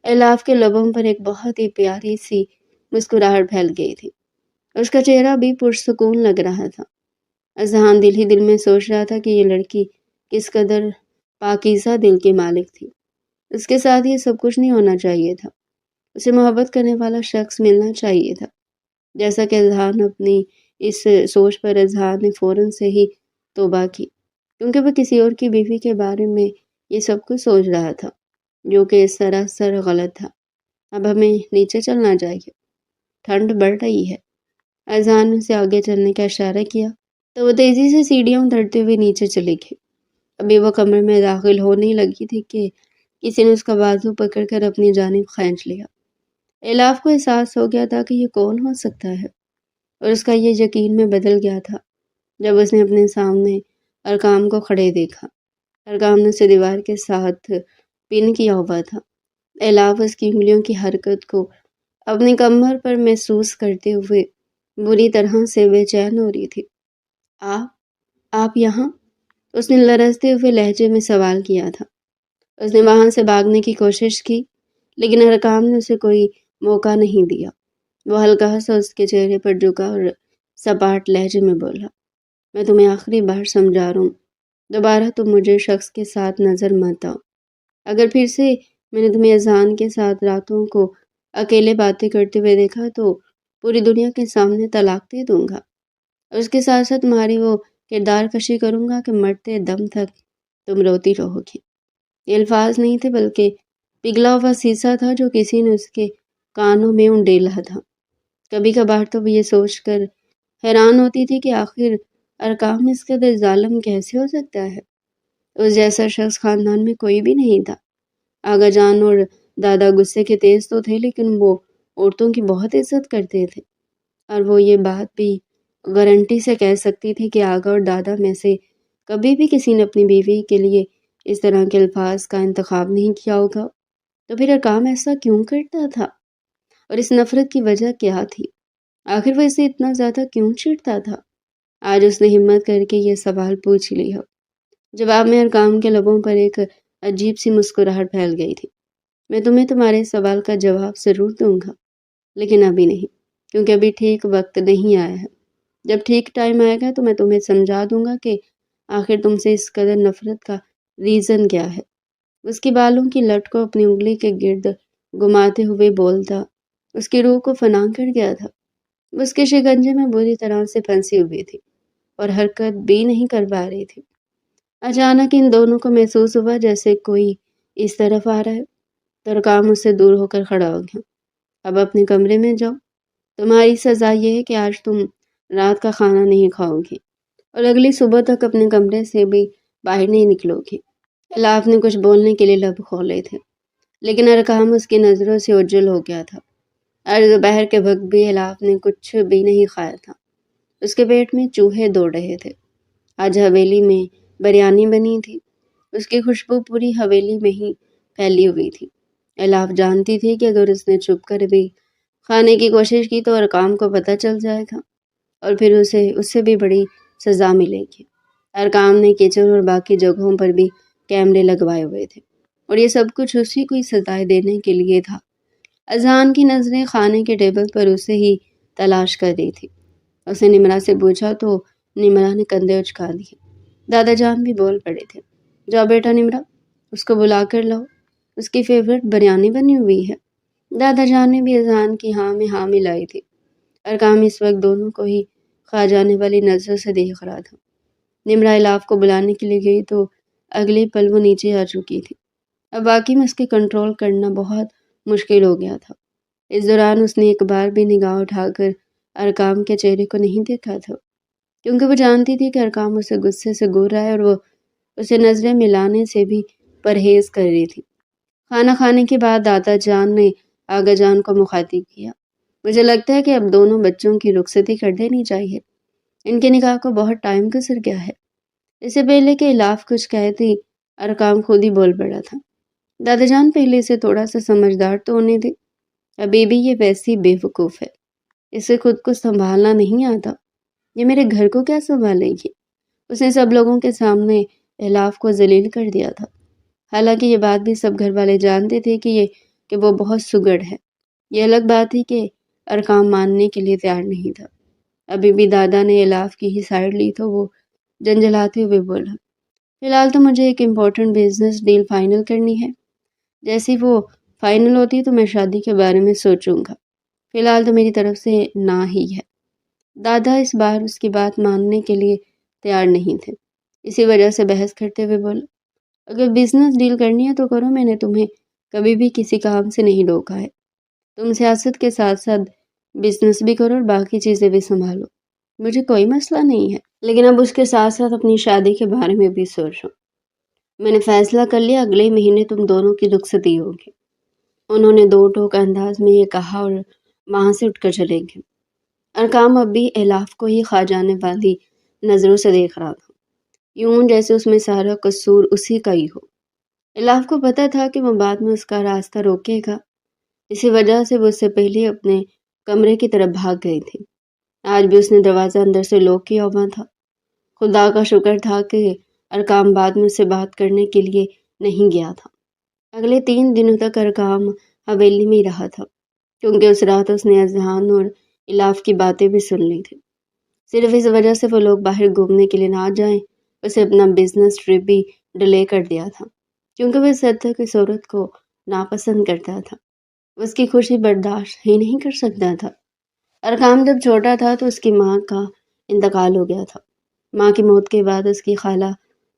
الاف کے لبوں پر ایک بہت ہی پیاری سی مسکراہٹ پھیل گئی تھی، اس کا چہرہ بھی پرسکون لگ رہا تھا۔ اذان دل ہی دل میں سوچ رہا تھا کہ یہ لڑکی کس قدر پاکیزہ دل کی مالک تھی، اس کے ساتھ یہ سب کچھ نہیں ہونا چاہیے تھا، اسے محبت کرنے والا شخص ملنا چاہیے تھا۔ جیسا کہ اذہان اپنی اس سوچ پر اذہان نے فوراً سے ہی توبہ کی، کیونکہ وہ کسی اور کی بیوی کے بارے میں یہ سب کچھ سوچ رہا تھا، جو کہ سراسر غلط تھا۔ اب ہمیں نیچے چلنا چاہیے، ٹھنڈ بڑھ رہی ہے۔ اذہان نے اسے آگے چلنے کا اشارہ کیا تو وہ تیزی سے سیڑھیاں اترتے ہوئے نیچے چلی گئی۔ ابھی وہ کمرے میں داخل ہونے لگی تھی کہ کسی نے اس کا بازو پکڑ کر اپنی جانب کھینچ لیا۔ الاف کو احساس ہو گیا تھا کہ یہ کون ہو سکتا ہے، اور اس کا یہ یقین میں بدل گیا تھا جب اس نے اپنے سامنے ارقام کو کھڑے دیکھا۔ ارقام نے اسے دیوار کے ساتھ پن کیا ہوا تھا۔ الاف اس کی انگلیوں کی حرکت کو اپنی کمر پر محسوس کرتے ہوئے بری طرح سے بے چین ہو رہی تھی۔ آپ یہاں؟ اس نے لرزتے ہوئے لہجے میں سوال کیا تھا۔ اس نے وہاں سے بھاگنے کی کوشش کی، لیکن ارقام نے اسے کوئی موقع نہیں دیا۔ وہ ہلکا سا اس کے چہرے پر جھکا اور سپاٹ لہجے میں بولا، میں تمہیں آخری بار سمجھا رہا ہوں، دوبارہ تم مجھے شخص کے ساتھ نظر مت آؤ۔ اگر پھر سے میں نے تمہیں اذان کے ساتھ راتوں کو اکیلے باتیں کرتے ہوئے دیکھا تو پوری دنیا کے سامنے طلاق دے دوں گا، اور اس کے ساتھ ساتھ تمہاری وہ کردار کشی کروں گا کہ مرتے دم تک تم روتی رہو گی۔ یہ الفاظ نہیں تھے بلکہ پگھلا ہوا سیسا تھا جو کسی نے اس کے کانوں میں انڈیلا تھا۔ کبھی کبھار تو وہ یہ سوچ کر حیران ہوتی تھی کہ آخر ارقام اس قدر ظالم کیسے ہو سکتا ہے۔ اس جیسا شخص خاندان میں کوئی بھی نہیں تھا۔ آغا جان اور دادا غصے کے تیز تو تھے، لیکن وہ عورتوں کی بہت عزت کرتے تھے، اور وہ یہ بات بھی گارنٹی سے کہہ سکتی تھی کہ آغا اور دادا میں سے کبھی بھی کسی نے اپنی بیوی کے لیے اس طرح کے الفاظ کا انتخاب نہیں کیا ہوگا۔ تو پھر ارقام ایسا کیوں کرتا تھا، اور اس نفرت کی وجہ کیا تھی؟ آخر وہ اسے اتنا زیادہ کیوں چڑھتا تھا؟ آج اس نے ہمت کر کے یہ سوال پوچھ لیا۔ جواب میں ارقام کے لبوں پر ایک عجیب سی مسکراہٹ پھیل گئی تھی۔ میں تمہیں تمہارے سوال کا جواب ضرور دوں گا، لیکن ابھی نہیں، کیونکہ ابھی ٹھیک وقت نہیں آیا ہے۔ جب ٹھیک ٹائم آئے گا تو میں تمہیں سمجھا دوں گا کہ آخر تم سے اس قدر نفرت کا ریزن کیا ہے۔ اس کی بالوں کی لٹ کو اپنی انگلی کے گرد گھماتے ہوئے بولتا اس کی روح کو فنا کر گیا تھا۔ اس کے شکنجے میں بری طرح سے پھنسی ہوئی تھی اور حرکت بھی نہیں کر پا رہی تھی۔ اچانک ان دونوں کو محسوس ہوا جیسے کوئی اس طرف آ رہا ہے، تو ارقام اس سے دور ہو کر کھڑا ہو گیا۔ اب اپنے کمرے میں جاؤ، تمہاری سزا یہ ہے کہ آج تم رات کا کھانا نہیں کھاؤ گی، اور اگلی صبح تک اپنے کمرے سے بھی باہر نہیں نکلو گی۔ الاف نے کچھ بولنے کے لیے لب کھولے تھے، لیکن ارقام اس کی نظروں سے اوجھل ہو گیا تھا۔ اور دوپہر کے وقت بھی الاف نے کچھ بھی نہیں کھایا تھا، اس کے پیٹ میں چوہے دوڑ رہے تھے۔ آج حویلی میں بریانی بنی تھی، اس کی خوشبو پوری حویلی میں ہی پھیلی ہوئی تھی۔ الاف جانتی تھی کہ اگر اس نے چھپ کر بھی کھانے کی کوشش کی تو ارقام کو پتہ چل جائے گا، اور پھر اس سے بھی بڑی سزا ملے گی۔ ارقام نے کچن اور باقی جگہوں پر بھی کیمرے لگوائے ہوئے تھے، اور یہ سب کچھ اسی کو سزائیں دینے کے لیے تھا۔ اذان کی نظریں خانے کے ٹیبل پر اسے ہی تلاش کر دی تھی۔ اس نے نمرا سے پوچھا تو نمرا نے کندھے اچکا دیے۔ دادا جان بھی بول پڑے تھے، جاؤ بیٹا نمرا، اس کو بلا کر لاؤ، اس کی فیوریٹ بریانی بنی ہوئی ہے۔ دادا جان نے بھی اذان کی ہاں میں ہاں ملائی تھی۔ ارقام اس وقت دونوں کو ہی کھا جانے والی نظر سے دیکھ رہا تھا۔ نمرا الاف کو بلانے کے لیے گئی تو اگلے پل وہ نیچے آ چکی تھی۔ اب واقعی میں اس کے کنٹرول کرنا بہت مشکل ہو گیا تھا۔ اس دوران اس نے ایک بار بھی نگاہ اٹھا کر ارقام کے چہرے کو نہیں دیکھا تھا، کیونکہ وہ جانتی تھی کہ ارقام اسے غصے سے گور رہا ہے اور وہ اسے نظریں ملانے سے بھی پرہیز کر رہی تھی۔ کھانا کھانے کے بعد دادا جان نے آغا جان کو مخاطب کیا، مجھے لگتا ہے کہ اب دونوں بچوں کی رخصتی کر دینی چاہیے، ان کے نکاح کو بہت ٹائم گزر گیا ہے۔ اس سے پہلے کہ الاف کچھ کہتی ارقام خود ہی بول پڑا تھا، دادا جان پہلے سے تھوڑا سا سمجھدار تو ہونے دے، ابھی بھی یہ ویسی بے وقوف ہے، اسے خود کو سنبھالنا نہیں آتا، یہ میرے گھر کو کیا سنبھالے گی۔ اس نے سب لوگوں کے سامنے الاف کو ذلیل کر دیا تھا، حالانکہ یہ بات بھی سب گھر والے جانتے تھے کہ وہ بہت سگڑ ہے۔ یہ الگ بات تھی کہ ارقام ماننے کے لیے تیار نہیں تھا۔ ابھی بھی دادا نے الاف کی ہی سائڈ لی تو وہ جنجلاتے ہوئے بولا، فی الحال تو مجھے ایک امپورٹنٹ بزنس ڈیل فائنل کرنی ہے، جیسی وہ فائنل ہوتی تو میں شادی کے بارے میں سوچوں گا، فی الحال تو میری طرف سے نہ ہی ہے۔ دادا اس بار اس کی بات ماننے کے لیے تیار نہیں تھے، اسی وجہ سے بحث کرتے ہوئے بولا، اگر بزنس ڈیل کرنی ہے تو کرو، میں نے تمہیں کبھی بھی کسی کام سے نہیں روکا ہے، تم سیاست کے ساتھ ساتھ بزنس بھی کرو اور باقی چیزیں بھی سنبھالو، مجھے کوئی مسئلہ نہیں ہے، لیکن اب اس کے ساتھ ساتھ اپنی شادی کے بارے میں بھی سوچو، میں نے فیصلہ کر لیا اگلے مہینے تم دونوں کی رخصتی ہوگی۔ انہوں نے دو ٹوک انداز میں یہ کہا اور وہاں سے اٹھ کر چلے گئے۔ ارقام اب بھی الاف کو ہی کھا جانے والی نظروں سے دیکھ رہا تھا، یوں جیسے اس میں سارا قصور اسی کا ہی ہو۔ الاف کو پتہ تھا کہ وہ بعد میں اس کا راستہ روکے گا، اسی وجہ سے وہ اس سے پہلے اپنے کمرے کی طرف بھاگ گئی تھی۔ آج بھی اس نے دروازہ اندر سے لاک کیا ہوا تھا۔ خدا کا شکر تھا کہ ارقام بعد میں اس سے بات کرنے کے لیے نہیں گیا تھا۔ اگلے 3 دنوں تک ارقام حویلی میں ہی رہا تھا، کیونکہ اس رات اس نے اذہان اور الاف کی باتیں بھی سن لی تھی۔ صرف اس وجہ سے وہ لوگ باہر گھومنے کے لیے نہ جائیں، اسے اپنا بزنس ٹرپ بھی ڈیلے کر دیا تھا، کیونکہ وہ اس حد تک اس عورت کو ناپسند کرتا تھا، اس کی خوشی برداشت ہی نہیں کر سکتا تھا۔ ارقام جب چھوٹا تھا تو اس کی ماں کا انتقال ہو گیا تھا۔ ماں کی موت کے بعد اس کی خالہ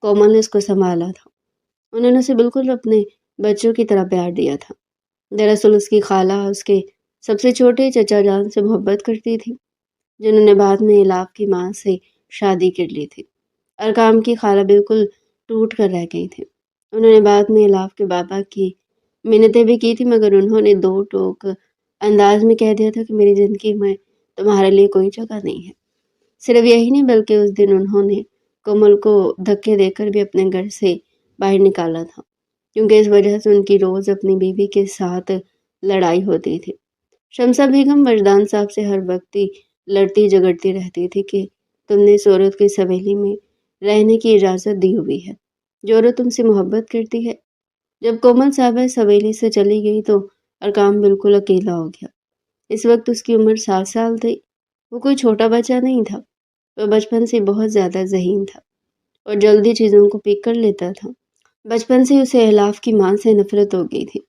کومل نے اس کو سنبھالا تھا، انہوں نے اسے بالکل اپنے بچوں کی طرح پیار دیا تھا۔ دراصل اس کی خالہ اس کے سب سے چھوٹے چچا جان سے محبت کرتی تھی، جنہوں نے بعد میں الاف کی ماں سے شادی کر لی تھی۔ ارقام کی خالہ بالکل ٹوٹ کر رہ گئی تھی، انہوں نے بعد میں الاف کے بابا کی منتیں بھی کی تھی، مگر انہوں نے دو ٹوک انداز میں کہہ دیا تھا کہ میری زندگی میں تمہارے لیے کوئی جگہ نہیں ہے۔ صرف یہی نہیں بلکہ اس دن انہوں نے کومل کو دھکے دے کر بھی اپنے گھر سے باہر نکالا تھا، کیونکہ اس وجہ سے ان کی روز اپنی بیوی کے ساتھ لڑائی ہوتی تھی۔ شمسہ بیگم وجدان صاحب سے ہر وقت ہی لڑتی جھگڑتی رہتی تھی کہ تم نے اس عورت کو اس حویلی میں رہنے کی اجازت دی ہوئی ہے، جو عورت تم سے محبت کرتی ہے۔ جب کومل صاحبہ اس حویلی سے چلی گئی تو ارقام بالکل اکیلا ہو گیا۔ اس وقت اس کی عمر 7 سال تھی، وہ کوئی چھوٹا بچہ نہیں تھا، وہ بچپن سے بہت زیادہ ذہین تھا اور جلدی چیزوں کو پک کر لیتا تھا۔ بچپن سے اسے الاف کی ماں سے نفرت ہو گئی تھی،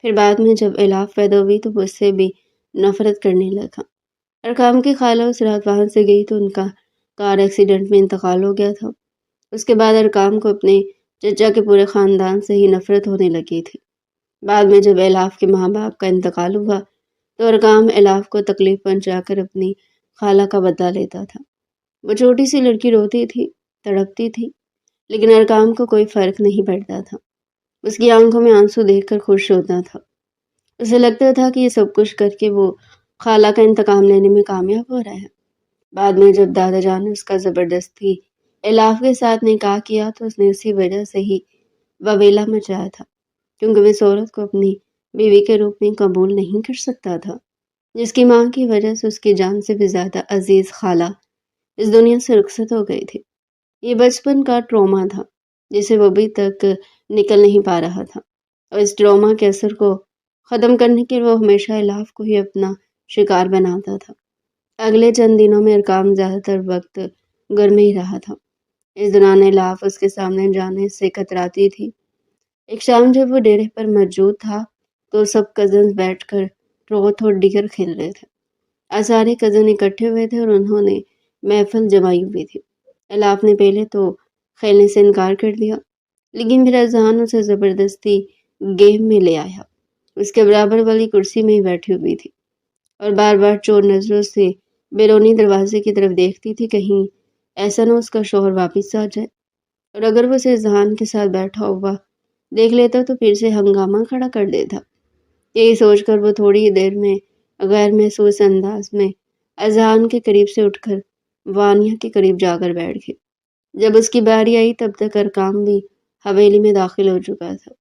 پھر بعد میں جب الاف پیدا ہوئی تو وہ اس سے بھی نفرت کرنے لگا۔ ارقام کی خالہ اس رات وہاں سے گئی تو ان کا کار ایکسیڈنٹ میں انتقال ہو گیا تھا۔ اس کے بعد ارقام کو اپنے چچا کے پورے خاندان سے ہی نفرت ہونے لگی تھی۔ بعد میں جب الاف کے ماں باپ کا انتقال ہوا تو ارقام الاف کو تکلیف پہنچا کر اپنی خالہ کا بدلہ لیتا تھا۔ وہ چھوٹی سی لڑکی روتی تھی، تڑپتی تھی، لیکن ارقام کو کوئی فرق نہیں پڑتا تھا۔ اس کی آنکھوں میں آنسو دیکھ کر خوش ہوتا تھا، اسے لگتا تھا کہ یہ سب کچھ کر کے وہ خالہ کا انتقام لینے میں کامیاب ہو رہا ہے۔ بعد میں جب دادا جان نے اس کا زبردستی الاف کے ساتھ نکاح کیا تو اس نے اسی وجہ سے ہی وویلا مچایا تھا، کیونکہ وہ اس عورت کو اپنی بیوی کے روپ میں قبول نہیں کر سکتا تھا، جس کی ماں کی وجہ سے اس کی جان سے بھی زیادہ عزیز خالہ اس دنیا سے رخصت ہو گئی تھی۔ یہ بچپن کا ٹراما تھا جسے وہ ابھی تک نکل نہیں پا رہا تھا، اور اس ٹراما کے اثر کو ختم کرنے کے لیے وہ ہمیشہ الاف کو ہی اپنا شکار بناتا تھا۔ اگلے چند دنوں میں ارقام زیادہ تر وقت گھر میں ہی رہا تھا۔ اس دوران الاف اس کے سامنے جانے سے کتراتی تھی۔ ایک شام جب وہ ڈیرے پر موجود تھا تو سب کزنز بیٹھ کر ٹروت اور ڈگر کھیل رہے تھے۔ آج سارے کزن اکٹھے ہوئے تھے اور انہوں نے محفل جمائی ہوئی تھی۔ الاف نے پہلے تو کھیلنے سے انکار کر دیا، لیکن پھر اذہان اسے زبردستی گیم میں لے آیا۔ اس کے برابر والی کرسی میں ہی بیٹھی ہوئی تھی اور بار بار چور نظروں سے بیرونی دروازے کی طرف دیکھتی تھی، کہیں ایسا نہ اس کا شوہر واپس آ جائے، اور اگر وہ اسے اذہان کے ساتھ بیٹھا ہوا دیکھ لیتا تو پھر سے ہنگامہ کھڑا کر دیتا۔ یہی سوچ کر وہ تھوڑی ہی دیر میں غیر محسوس انداز میں اذہان کے قریب سے اٹھ کر وانیہ کے قریب جا کر بیٹھ گئی۔ جب اس کی باری آئی تب تک ارقام بھی حویلی میں داخل ہو چکا تھا۔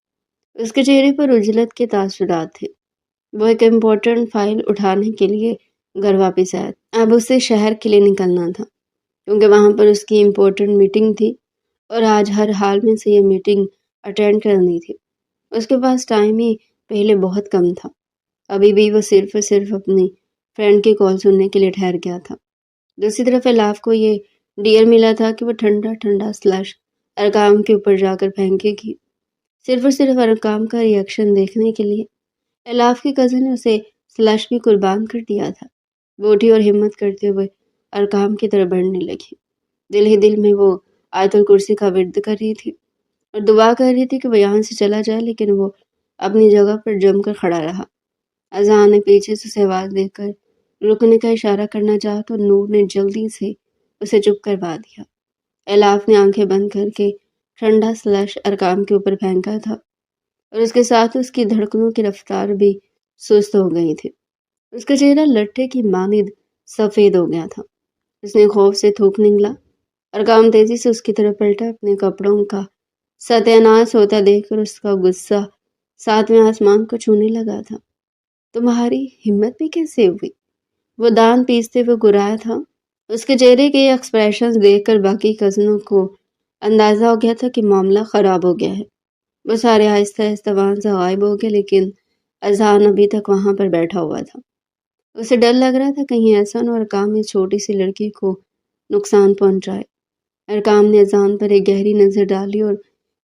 اس کے چہرے پر عجلت کے تاثرات تھے۔ وہ ایک امپورٹنٹ فائل اٹھانے کے لیے گھر واپس آیا۔ اب اسے شہر کے لیے نکلنا تھا کیونکہ وہاں پر اس کی امپورٹنٹ میٹنگ تھی اور آج ہر حال میں سے یہ میٹنگ اٹینڈ کرنی تھی۔ اس کے پاس ٹائم ہی پہلے بہت کم تھا۔ ابھی بھی وہ صرف اپنی فرینڈ کی کال سننے کے لیے ٹھہر گیا تھا۔ دوسری طرف الاف کو یہ ڈیئر ملا تھا کہ وہ ٹھنڈا ٹھنڈا سلش ارقام کے اوپر جا کر پھینکے گی، صرف اور صرف ارقام کا ریئیکشن دیکھنے کے لیے۔ الاف کی کزن نے اسے سلش بھی قربان کر دیا تھا۔ وہ اٹھی اور ہمت کرتے ہوئے ارقام کی طرف بڑھنے لگی۔ دل ہی دل میں وہ آیت الکرسی کا ورد کر رہی تھی اور دعا کر رہی تھی کہ وہ یہاں سے چلا جائے، لیکن وہ اپنی جگہ پر جم کر کھڑا رہا۔ اذان نے پیچھے سے اسے آواز دے کر رکنے کا اشارہ کرنا چاہا تو نور نے جلدی سے اسے چپ کروا دیا۔ الاف نے آنکھیں بند کر کے ٹھنڈا سلش ارقام کے اوپر پھینکا تھا اور اس کے ساتھ اس کی دھڑکنوں کی رفتار بھی سست ہو گئی تھی۔ اس کا چہرہ لٹھے کی مانند سفید ہو گیا تھا۔ اس نے خوف سے تھوک نگلا۔ ارقام تیزی سے اس کی طرف پلٹا۔ اپنے کپڑوں کا ستیہ ناش ہوتا دیکھ کر اس کا غصہ ساتویں آسمان کو چھونے لگا تھا۔ تمہاری ہمت بھی کیسے ہوئی؟ وہ دان پیستے ہوئے گرایا تھا۔ اس کے چہرے کے ایکسپریشنز دیکھ کر باقی کزنوں کو اندازہ ہو گیا تھا کہ معاملہ خراب ہو گیا ہے۔ وہ سارے آہستہ آہستہ وہاں سے غائب ہو گئے، لیکن اذہان ابھی تک وہاں پر بیٹھا ہوا تھا۔ اسے ڈر لگ رہا تھا کہیں ایسا نہ ارقام اس چھوٹی سی لڑکی کو نقصان پہنچائے۔ ارقام نے اذہان پر ایک گہری نظر ڈالی اور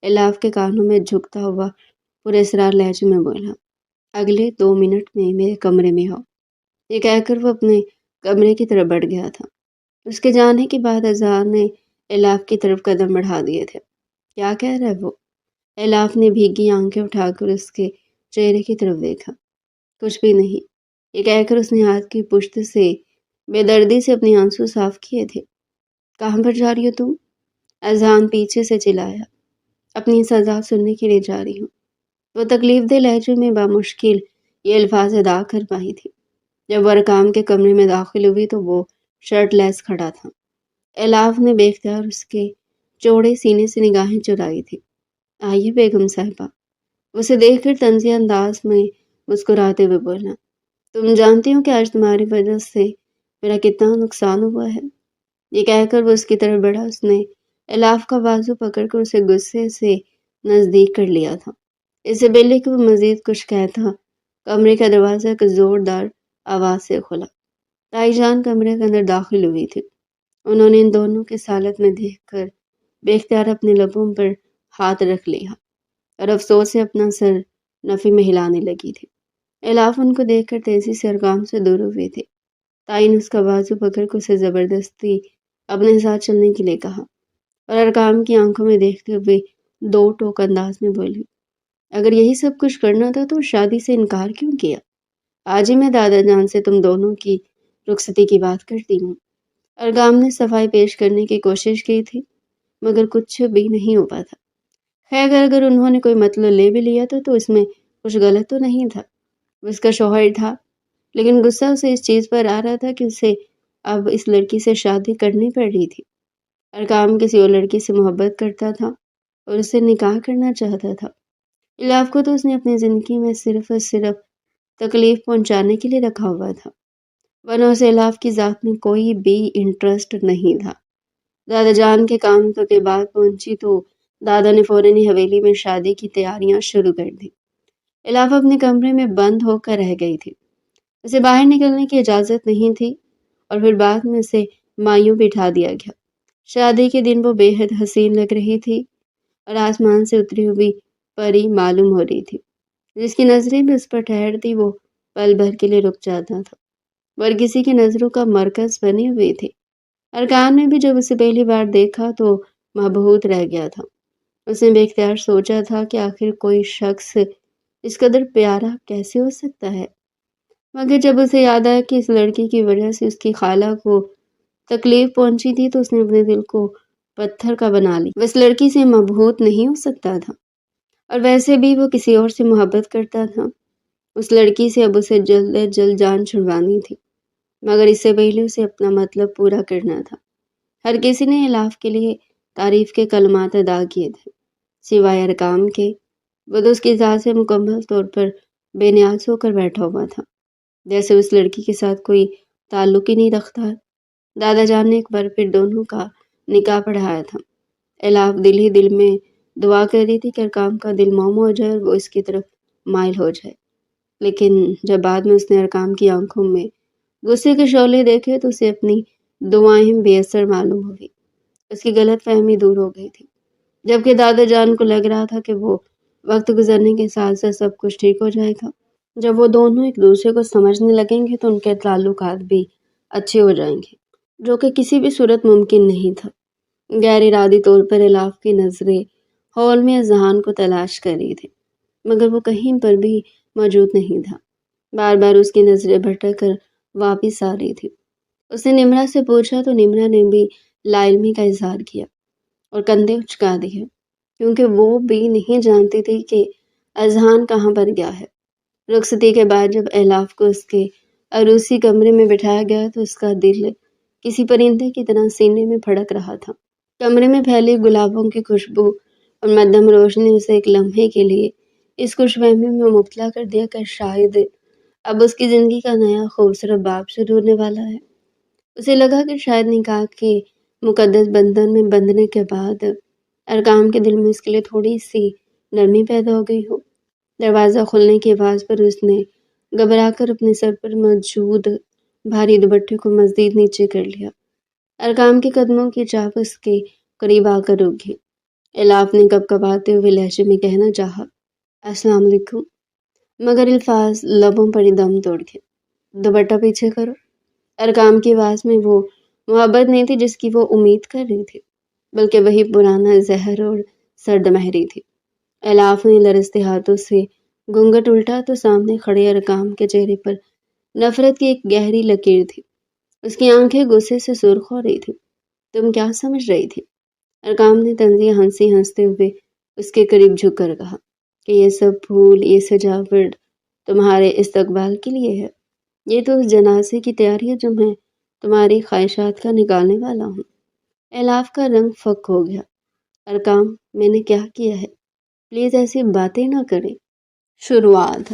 الاف کے کانوں میں جھکتا ہوا پورے اسرار لہجے میں بولا، اگلے 2 منٹ میں میرے کمرے میں آؤ۔ یہ کہہ کر وہ اپنے کمرے کی طرف بڑھ گیا تھا۔ اس کے جانے کے بعد اذہان نے الاف کی طرف قدم بڑھا دیے تھے۔ کیا کہہ رہا ہے وہ؟ الاف نے بھیگی آنکھیں اٹھا کر اس کے چہرے کی طرف دیکھا۔ کچھ بھی نہیں، یہ کہہ کر اس نے ہاتھ کی پشت سے بے دردی سے اپنے آنسو صاف کیے تھے۔ کہاں پر جا رہی ہو تم؟ اذہان پیچھے سے چلایا۔ اپنی سزا سننے کے لیے جا رہی ہوں۔ وہ تکلیف دہ لہجے میں بامشکل یہ الفاظ ادا کر پائی تھی۔ جب وہ ارقام کے کمرے میں داخل ہوئی تو وہ شرٹ لیس کھڑا تھا۔ الاف نے بے اختیار اس کے چوڑے سینے سے نگاہیں چرائی تھی۔ آئیے بیگم صاحبہ۔ اسے دیکھ کر طنزیہ انداز میں مسکراتے ہوئے بولا، تم جانتی ہو کہ آج تمہاری وجہ سے میرا کتنا نقصان ہوا ہے؟ یہ کہہ کر وہ اس کی طرف بڑھا۔ اس نے الاف کا بازو پکڑ کر اسے غصے سے نزدیک کر لیا تھا۔ اس سے پہلے کہ وہ مزید کچھ کہتا، کمرے کا دروازہ ایک زوردار آواز سے کھلا۔ تائی جان کمرے کے اندر داخل ہوئی تھی۔ انہوں نے ان دونوں کی حالت میں دیکھ کر بے اختیار اپنے لبوں پر ہاتھ رکھ لیا اور افسوس سے اپنا سر نفی میں ہلانے لگی تھی۔ الاف ان کو دیکھ کر تیزی سے ارقام سے دور ہوئے تھے۔ تائی نے اس کا بازو پکڑ کر اسے زبردستی اپنے ساتھ چلنے کے لیے کہا اور ارقام کی آنکھوں میں دیکھتے ہوئے 2 ٹوک انداز میں بولی، اگر یہی سب کچھ کرنا تھا تو شادی سے انکار کیوں کیا؟ آج ہی میں دادا جان سے تم دونوں کی رخصتی کی بات کرتی ہوں۔ ارقام نے صفائی پیش کرنے کی کوشش کی تھی مگر کچھ بھی نہیں ہو پاتا۔ خیر اگر انہوں نے کوئی مطلب لے بھی لیا تھا تو اس میں کچھ غلط تو نہیں تھا۔ وہ اس کا شوہر تھا، لیکن غصہ اسے اس چیز پر آ رہا تھا کہ اسے اب اس لڑکی سے شادی کرنی پڑ رہی تھی۔ ارقام کسی اور لڑکی سے محبت کرتا تھا اور اسے نکاح کرنا چاہتا تھا۔ الاف کو تو اس نے اپنی زندگی میں صرف اور صرف تکلیف پہنچانے کے لیے رکھا ہوا تھا، ورنہ اسے الاف کی ذات میں کوئی بھی انٹرسٹ نہیں تھا۔ دادا جان کے کام کے بعد پہنچی تو دادا نے فوراً ہی حویلی میں شادی کی تیاریاں شروع کر دی۔ الاف اپنے کمرے میں بند ہو کر رہ گئی تھی۔ اسے باہر نکلنے کی اجازت نہیں تھی اور پھر بعد میں اسے مایوں بٹھا دیا گیا۔ شادی کے دن وہ بے حد حسین لگ رہی تھی اور آسمان سے اتری ہوئی پری معلوم ہو رہی تھی۔ جس کی نظریں بھی اس پر ٹھہرتی وہ پل بھر کے لیے رک جاتا تھا، اور کسی کی نظروں کا مرکز بنی ہوئی تھی۔ ارکان نے بھی جب اسے پہلی بار دیکھا تو مبہوت رہ گیا تھا۔ اس نے بے اختیار سوچا تھا کہ آخر کوئی شخص اس قدر پیارا کیسے ہو سکتا ہے، مگر جب اسے یاد آیا کہ اس لڑکی کی وجہ سے اس کی خالہ کو تکلیف پہنچی تھی تو اس نے اپنے دل کو پتھر کا بنا لی۔ بس لڑکی سے مبہوت نہیں ہو سکتا تھا، اور ویسے بھی وہ کسی اور سے محبت کرتا تھا۔ اس لڑکی سے اب اسے جلد از جلد جان چھڑوانی تھی، مگر اس سے پہلے اسے اپنا مطلب پورا کرنا تھا۔ ہر کسی نے الاف کے لیے تعریف کے کلمات ادا کیے تھے، سوائے ارکام کے۔ وہ تو اس کی ذات سے مکمل طور پر بے نیاز ہو کر بیٹھا ہوا تھا، جیسے اس لڑکی کے ساتھ کوئی تعلق ہی نہیں رکھتا۔ دادا جان نے ایک بار پھر دونوں کا نکاح پڑھایا تھا۔ الاف دل ہی دل میں دعا کر رہی تھی کہ ارکام کا دل موم ہو جائے اور وہ اس کی طرف مائل ہو جائے، لیکن جب بعد میں اس نے ارکام کی آنکھوں میں غصے کے شعلے دیکھے تو اسے اپنی دعائیں بے اثر معلوم ہوئی۔ اس کی غلط فہمی دور ہو گئی تھی، جبکہ دادا جان کو لگ رہا تھا کہ وہ وقت گزرنے کے ساتھ ساتھ سب کچھ ٹھیک ہو جائے گا۔ جب وہ دونوں ایک دوسرے کو سمجھنے لگیں گے تو ان کے تعلقات بھی اچھے ہو جائیں گے، جو کہ کسی بھی صورت ممکن نہیں تھا۔ غیر ارادی طور پر الاف کی نظریں ہال میں اذہان کو تلاش کر رہی تھی، مگر وہ کہیں پر بھی موجود نہیں تھا۔ بار بار اس کی نظریں بھٹک کر واپس آ رہی تھی۔ اس نے نمرہ سے پوچھا تو نمرہ نے بھی لا علمی کا اظہار کیا اور کندھے اچکا دیے، کیونکہ وہ بھی نہیں جانتی تھی کہ اذہان کہاں پر گیا ہے۔ رخصتی کے بعد جب الاف کو اس کے عروسی کمرے میں بٹھایا گیا تو اس کا دل کسی پرندے کی طرح سینے میں پھڑک رہا تھا۔ کمرے میں پھیلی گلابوں کی خوشبو اور مدھم روشنی اسے ایک لمحے کے لیے اس خوش فہمی میں مبتلا کر دیا کہ شاید اب اس کی زندگی کا نیا خوبصورت باب شروع ہونے والا ہے۔ اسے لگا کہ شاید نکاح کے مقدس بندھن میں بندھنے کے بعد ارکام کے دل میں اس کے لیے تھوڑی سی نرمی پیدا ہو گئی ہو۔ دروازہ کھلنے کی آواز پر اس نے گھبرا کر اپنے سر پر موجود بھاری دوپٹے کو مزید نیچے کر لیا۔ ارکام کے قدموں کی چاپ اس کے قریب آ کر رک گئی۔ الاف نے کپکپاتے ہوئے لہجے میں کہنا چاہا، السلام علیکم، مگر الفاظ لبوں پر ہی دم توڑ گئے۔ دوپٹہ پیچھے کرو۔ ارکام کی آواز میں وہ محبت نہیں تھی جس کی وہ امید کر رہی تھی، بلکہ وہی پرانا زہر اور سرد مہری تھی۔ الاف نے لرزتے ہاتھوں سے گھونگھٹ الٹا تو سامنے کھڑے ارکام کے چہرے پر نفرت کی ایک گہری لکیر تھی۔ اس کی آنکھیں غصے سے سرخ ہو رہی تھی۔ تم کیا سمجھ رہی تھی؟ ارکام نے طنزیہ ہنستے ہوئے اس کے قریب جھک کر کہا کہ یہ سب پھول، یہ سجاوٹ تمہارے استقبال کے لیے ہے۔ یہ تو اس جنازے کی تیاری ہے جو میں تمہاری خواہشات کا نکالنے والا ہوں۔ الاف کا رنگ فک ہو گیا۔ ارکام، میں نے کیا کیا ہے؟ پلیز ایسی باتیں نہ کریں۔ شروعات،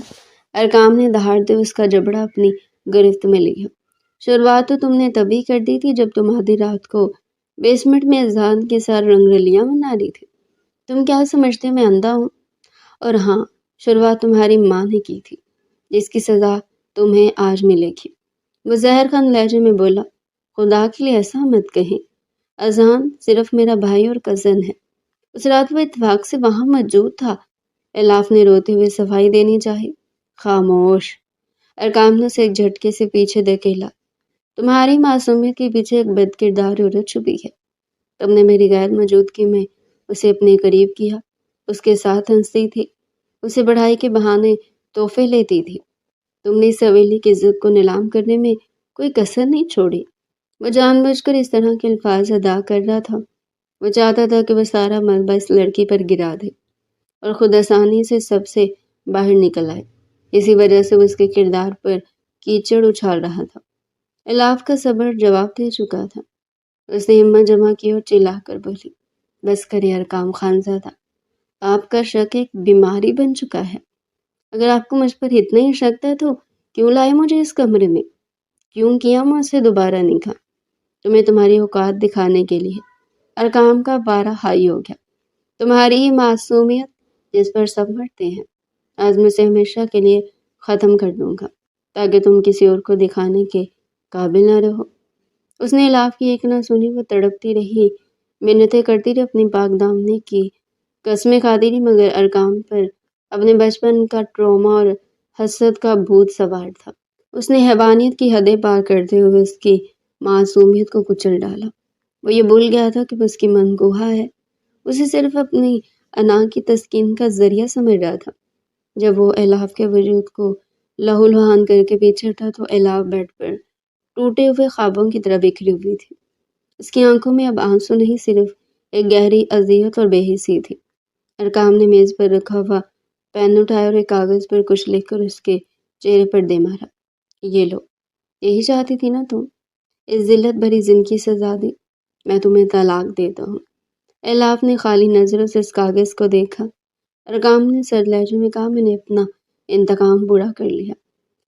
ارکام نے دہاڑتے اس کا جبڑا اپنی گرفت میں لیا۔ شروعات تو تم نے تبھی کر دی تھی جب تم آدھی رات کو بیسمنٹ میں اذان کے ساتھ رنگ رلیاں منا رہی تھی۔ تم کیا سمجھتے میں اندھا ہوں؟ اور ہاں، شروعات تمہاری ماں نے کی تھی، جس کی سزا تمہیں آج ملے گی۔ وہ زہر خان لہجے میں بولا، خدا کے لیے ایسا مت کہیں، اذان صرف میرا بھائی اور کزن ہے۔ اس رات وہ اتفاق سے وہاں موجود تھا۔ الاف نے روتے ہوئے صفائی دینی چاہی۔ خاموش، ارکام نے اسے ایک جھٹکے سے پیچھے دھکیلا۔ تمہاری معصومیت کے پیچھے ایک بد کردار عورت چھپی ہے۔ تم نے میری غیر موجودگی میں اسے اپنے قریب کیا، اس کے ساتھ ہنستی تھی، اسے پڑھائی کے بہانے تحفے لیتی تھی۔ تم نے اس حویلی کی عزت کو نیلام کرنے میں کوئی کسر نہیں چھوڑی۔ وہ جان بوجھ کر اس طرح کے الفاظ ادا کر رہا تھا۔ وہ چاہتا تھا کہ وہ سارا ملبہ اس لڑکی پر گرا دے اور خود آسانی سے سب سے باہر نکل آئے۔ اسی وجہ سے وہ اس کے کردار پر کیچڑ اچھال رہا تھا۔ الاف کا صبر جواب دے چکا تھا۔ اس نے ہمت جمع کی اور چلا کر بولی، بس کرے ارکام خانزادہ، آپ کا شک ایک بیماری بن چکا ہے۔ اگر آپ کو مجھ پر اتنا ہی شک ہے تو کیوں لائے مجھے اس کمرے میں؟ کیوں کیا مجھ سے دوبارہ نکاح؟ تمہیں تمہاری اوقات دکھانے کے لیے۔ ارکام کا پارا ہائی ہو گیا۔ تمہاری ہی معصومیت جس پر سب مرتے ہیں۔ آج میں اسے ہمیشہ کے لیے ختم کر دوں گا تاکہ تم کسی اور کو دکھانے کے قابل نہ رہو۔ اس نے الاف کی ایک نہ سنی، وہ تڑپتی رہی، منتیں کرتی رہی، اپنی پاک دامنی کی قسمیں کھاتی رہی، مگر ارقام پر اپنے بچپن کا ٹراما اور حسد کا بھوت سوار تھا۔ اس نے حیوانیت کی حدیں پار کرتے ہوئے اس کی معصومیت کو کچل ڈالا۔ وہ یہ بھول گیا تھا کہ وہ اس کی منگوہا ہے، اسے صرف اپنی انا کی تسکین کا ذریعہ سمجھ رہا تھا۔ جب وہ الاف کے وجود کو لہو لہان کر کے پیچھے ہٹا تو الاف بیڈ پر ٹوٹے ہوئے خوابوں کی طرح بکھری ہوئی تھی۔ اس کی آنکھوں میں اب آنسو نہیں، صرف ایک گہری اذیت اور بے حسی تھی۔ ارقام نے میز پر رکھا ہوا پین اٹھایا اور ایک کاغذ پر کچھ لکھ کر اس کے چہرے پر دے مارا۔ یہ لو، یہی چاہتی تھی نا تم؟ اس ذلت بھری زندگی سے زیادہ میں تمہیں طلاق دیتا ہوں۔ الاف نے خالی نظروں سے اس کاغذ کو دیکھا۔ ارقام نے سرد لہجے میں کہا، میں نے اپنا انتقام پورا کر لیا۔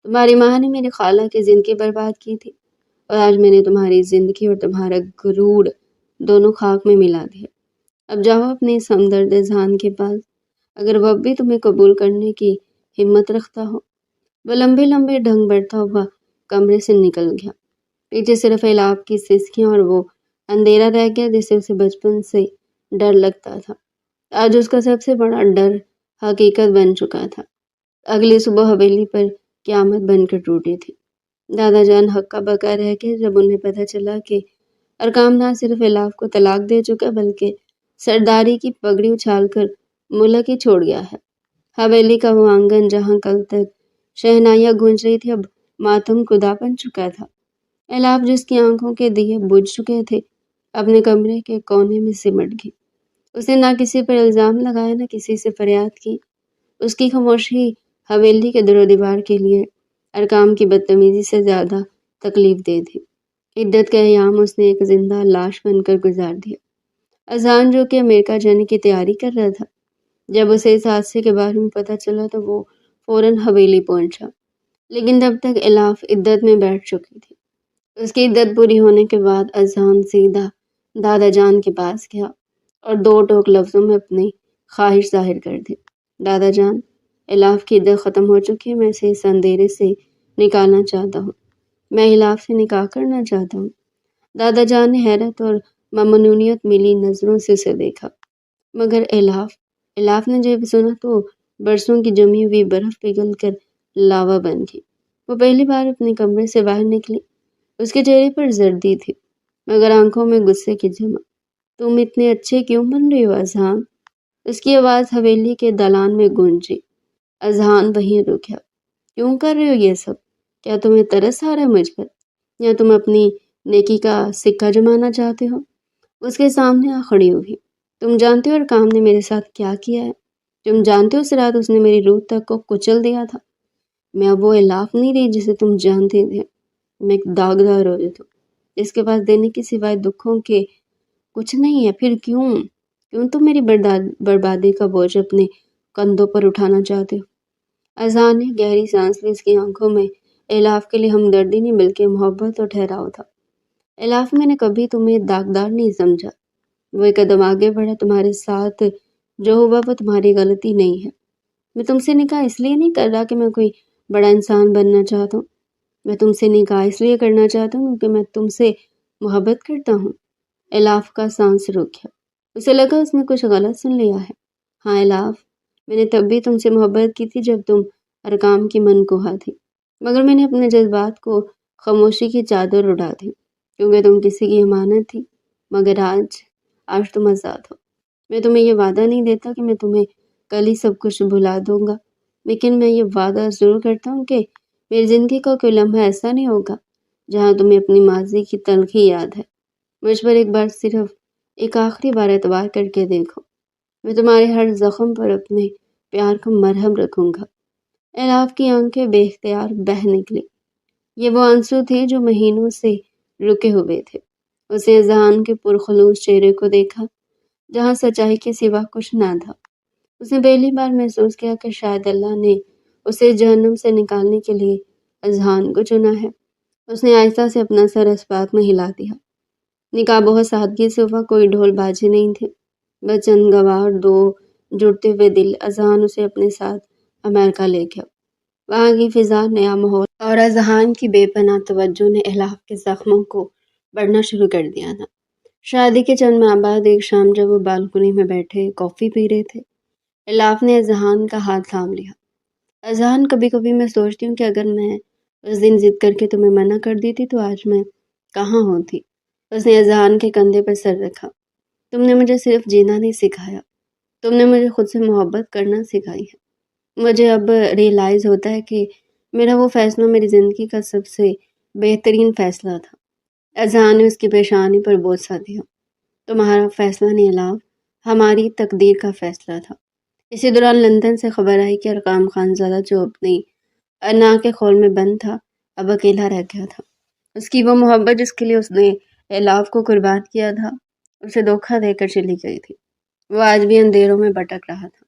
تمہاری ماں نے میری خالہ کی زندگی برباد کی تھی اور آج میں نے تمہاری زندگی اور تمہارا غرور دونوں خاک میں ملا دیا۔ اب جاؤ اپنے اس ہمدرد اذہان کے پاس، اگر وہ اب بھی تمہیں قبول کرنے کی ہمت رکھتا ہو۔ وہ لمبے لمبے ڈھنگ بڑھتا ہوا کمرے سے نکل گیا۔ پیچھے صرف الاف کی سسکیاں اور وہ اندھیرا رہ گیا جسے اسے بچپن سے ڈر لگتا تھا۔ آج اس کا سب سے بڑا ڈر حقیقت بن چکا تھا۔ اگلی صبح حویلی پر قیامت بن کر ٹوٹی تھی۔ دادا جان ہکا بکا رہ گئے جب انہیں پتہ چلا کہ ارقام نہ صرف الاف کو طلاق دے چکا بلکہ سرداری کی پگڑی اچھال کر ملک ہی چھوڑ گیا ہے۔ حویلی کا وہ آنگن جہاں کل تک شہنائیاں گونج رہی تھی اب ماتم کدا بن چکا تھا۔ الاف جس کی آنکھوں کے دیے بجھ چکے تھے اپنے کمرے کے کونے میں سمٹ گئی۔ اس نے نہ کسی پر الزام لگایا نہ کسی سے فریاد کی۔ اس کی خاموشی حویلی کے در و دیوار کے لیے ارقام کی بدتمیزی سے زیادہ تکلیف دہ تھی۔ عدت کا ایام اس نے ایک زندہ لاش بن کر گزار دیا۔ اذہان جو کہ امریکہ جانے کی تیاری کر رہا تھا، جب اسے اس حادثے کے بارے میں پتہ چلا تو وہ فوراً حویلی پہنچا، لیکن تب تک الاف عدت میں بیٹھ چکی تھی۔ اس کی عدت پوری ہونے کے بعد اذہان سیدھا دادا جان کے پاس گیا اور دو ٹوک لفظوں میں اپنی خواہش ظاہر کر دی۔ دادا جان، الاف کی عدت ختم ہو چکی ہے، میں اسے اس اندھیرے سے نکالنا چاہتا ہوں، میں الاف سے نکاح کرنا چاہتا ہوں۔ دادا جان نے حیرت اور ممنونیت ملی نظروں سے اسے دیکھا۔ مگر الاف نے جب سنا تو برسوں کی جمی ہوئی برف پگھل کر لاوا بن گئی۔ وہ پہلی بار اپنے کمرے سے باہر نکلی۔ اس کے چہرے پر زردی تھی مگر آنکھوں میں غصے کی جمع۔ تم اتنے اچھے کیوں بن رہی ہو اذہان؟ اس کی آواز حویلی کے دالان میں گونجی۔ اذہان وہیں رک گیا۔ کیوں کر رہے ہو یہ سب؟ کیا تمہیں ترس آ رہا ہے مجھ پر، یا تم اپنی نیکی کا سکہ جمانا چاہتے ہو؟ اس کے سامنے آ کھڑی ہوئی۔ تم جانتے ہو ارقام نے میرے ساتھ کیا کیا ہے؟ تم جانتے ہو اس رات اس نے میری روح تک کو کچل دیا تھا؟ میں اب وہ الاف نہیں رہی جسے تم جانتے تھے۔ میں ایک داغدار عورت ہوں جس کے پاس دینے کے سوائے دکھوں کے کچھ نہیں ہے۔ پھر کیوں تم میری بربادی کا بوجھ اپنے کندھوں پر اٹھانا چاہتے ہو؟ اذہان نے گہری سانس لی۔ اس کی آنکھوں میں الاف کے لیے ہمدردی نہیں بلکہ محبت اور ٹھہراؤ تھا۔ الاف، میں نے کبھی تمہیں داغدار نہیں سمجھا۔ وہ ایک قدم آگے بڑھا۔ تمہارے ساتھ جو ہوا وہ تمہاری غلطی نہیں ہے۔ میں تم سے نکاح اس لیے نہیں کر رہا کہ میں کوئی بڑا انسان بننا چاہتا ہوں، میں تم سے نکاح اس لیے کرنا چاہتا ہوں کیونکہ میں تم سے محبت کرتا ہوں۔ الاف کا سانس رک گیا۔ اسے لگا اس نے کچھ غلط سن لیا ہے۔ ہاں الاف، میں نے تب بھی تم سے محبت کی تھی جب تم ارقام کی منکوہا تھی، مگر میں نے اپنے جذبات کو خاموشی کی چادر اڑا دی کیونکہ تم کسی کی امانت تھی۔ مگر آج تم آزاد ہو۔ میں تمہیں یہ وعدہ نہیں دیتا کہ میں تمہیں کل ہی سب کچھ بھلا دوں گا، لیکن میں یہ وعدہ ضرور کرتا ہوں کہ میری زندگی کا کوئی لمحہ ایسا نہیں ہوگا جہاں تمہیں اپنی ماضی کی تلخی یاد ہے۔ مجھ پر ایک بار، صرف ایک آخری بار اعتبار کر کے دیکھو، میں تمہارے ہر زخم پر اپنے پیار کا مرہم رکھوں گا۔ الاف کی آنکھیں بے اختیار بہہ نکلی۔ یہ وہ آنسو تھے جو مہینوں سے رکے ہوئے تھے۔ اسے اذہان کے پرخلوص چہرے کو دیکھا جہاں سچائی کے سوا کچھ نہ تھا۔ اس نے پہلی بار محسوس کیا کہ شاید اللہ نے اسے جہنم سے نکالنے کے لیے اذہان کو چنا ہے۔ اس نے آہستہ سے اپنا سر اسباق میں ہلا دیا۔ نکاح بہت سادگی سے ہوا، کوئی ڈھول بازی نہیں تھے، بس چند گواہ اور دو جڑتے ہوئے دل۔ اذہان اسے اپنے ساتھ امریکہ لے گیا۔ وہاں کی فضا، نیا ماحول اور اذہان کی بے پناہ توجہ نے الاف کے زخموں کو بڑھنا شروع کر دیا تھا۔ شادی کے چند ماہ بعد ایک شام جب وہ بالکنی میں بیٹھے کافی پی رہے تھے، الاف نے اذہان کا ہاتھ تھام لیا۔ اذہان، کبھی کبھی میں سوچتی ہوں کہ اگر میں اس دن ضد کر کے تمہیں منع کر دیتی تو آج میں کہاں ہوتی۔ اس نے اذہان کے کندھے پر سر رکھا۔ تم نے مجھے صرف جینا نہیں سکھایا، تم نے مجھے خود سے محبت کرنا سکھائی ہے۔ مجھے اب ریئلائز ہوتا ہے کہ میرا وہ فیصلہ میری زندگی کا سب سے بہترین فیصلہ تھا۔ اذہان نے اس کی پیشانی پر بوسہ دیا۔ تمہارا فیصلہ نہیں الاف، ہماری تقدیر کا فیصلہ تھا۔ اسی دوران لندن سے خبر آئی کہ ارقام خان زادہ، جو اپنی انا کے خول میں بند تھا، اب اکیلا رہ گیا تھا۔ اس کی وہ محبت جس کے لیے اس نے الاف کو قربان کیا تھا، اسے دھوکہ دے کر چلی گئی تھی۔ وہ آج بھی اندھیروں میں بھٹک رہا تھا،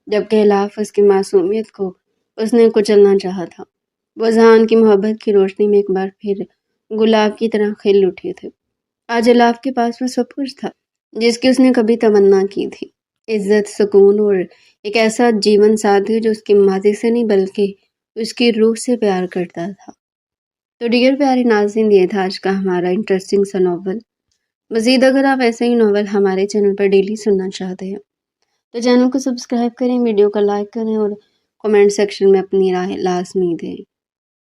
جبکہ الاف اس کی معصومیت کو اس نے کچلنا چاہا تھا۔ وہ اذہان کی محبت کی روشنی میں ایک بار پھر گلاب کی طرح کھل اٹھے تھے۔ آج الاف کے پاس وہ سب کچھ تھا جس کی اس نے کبھی تمنا کی تھی، عزت، سکون اور ایک ایسا جیون ساتھی جو اس کی ماضی سے نہیں بلکہ اس کی روح سے پیار کرتا تھا۔ تو ڈیئر پیارے ناظرین، یہ تھا آج کا ہمارا انٹرسٹنگ سا ناول۔ مزید اگر آپ ایسے ہی ناول ہمارے چینل پر ڈیلی سننا چاہتے ہیں تو چینل کو سبسکرائب کریں، ویڈیو کو لائک کریں اور کمنٹ سیکشن میں اپنی رائے لازمی دیں۔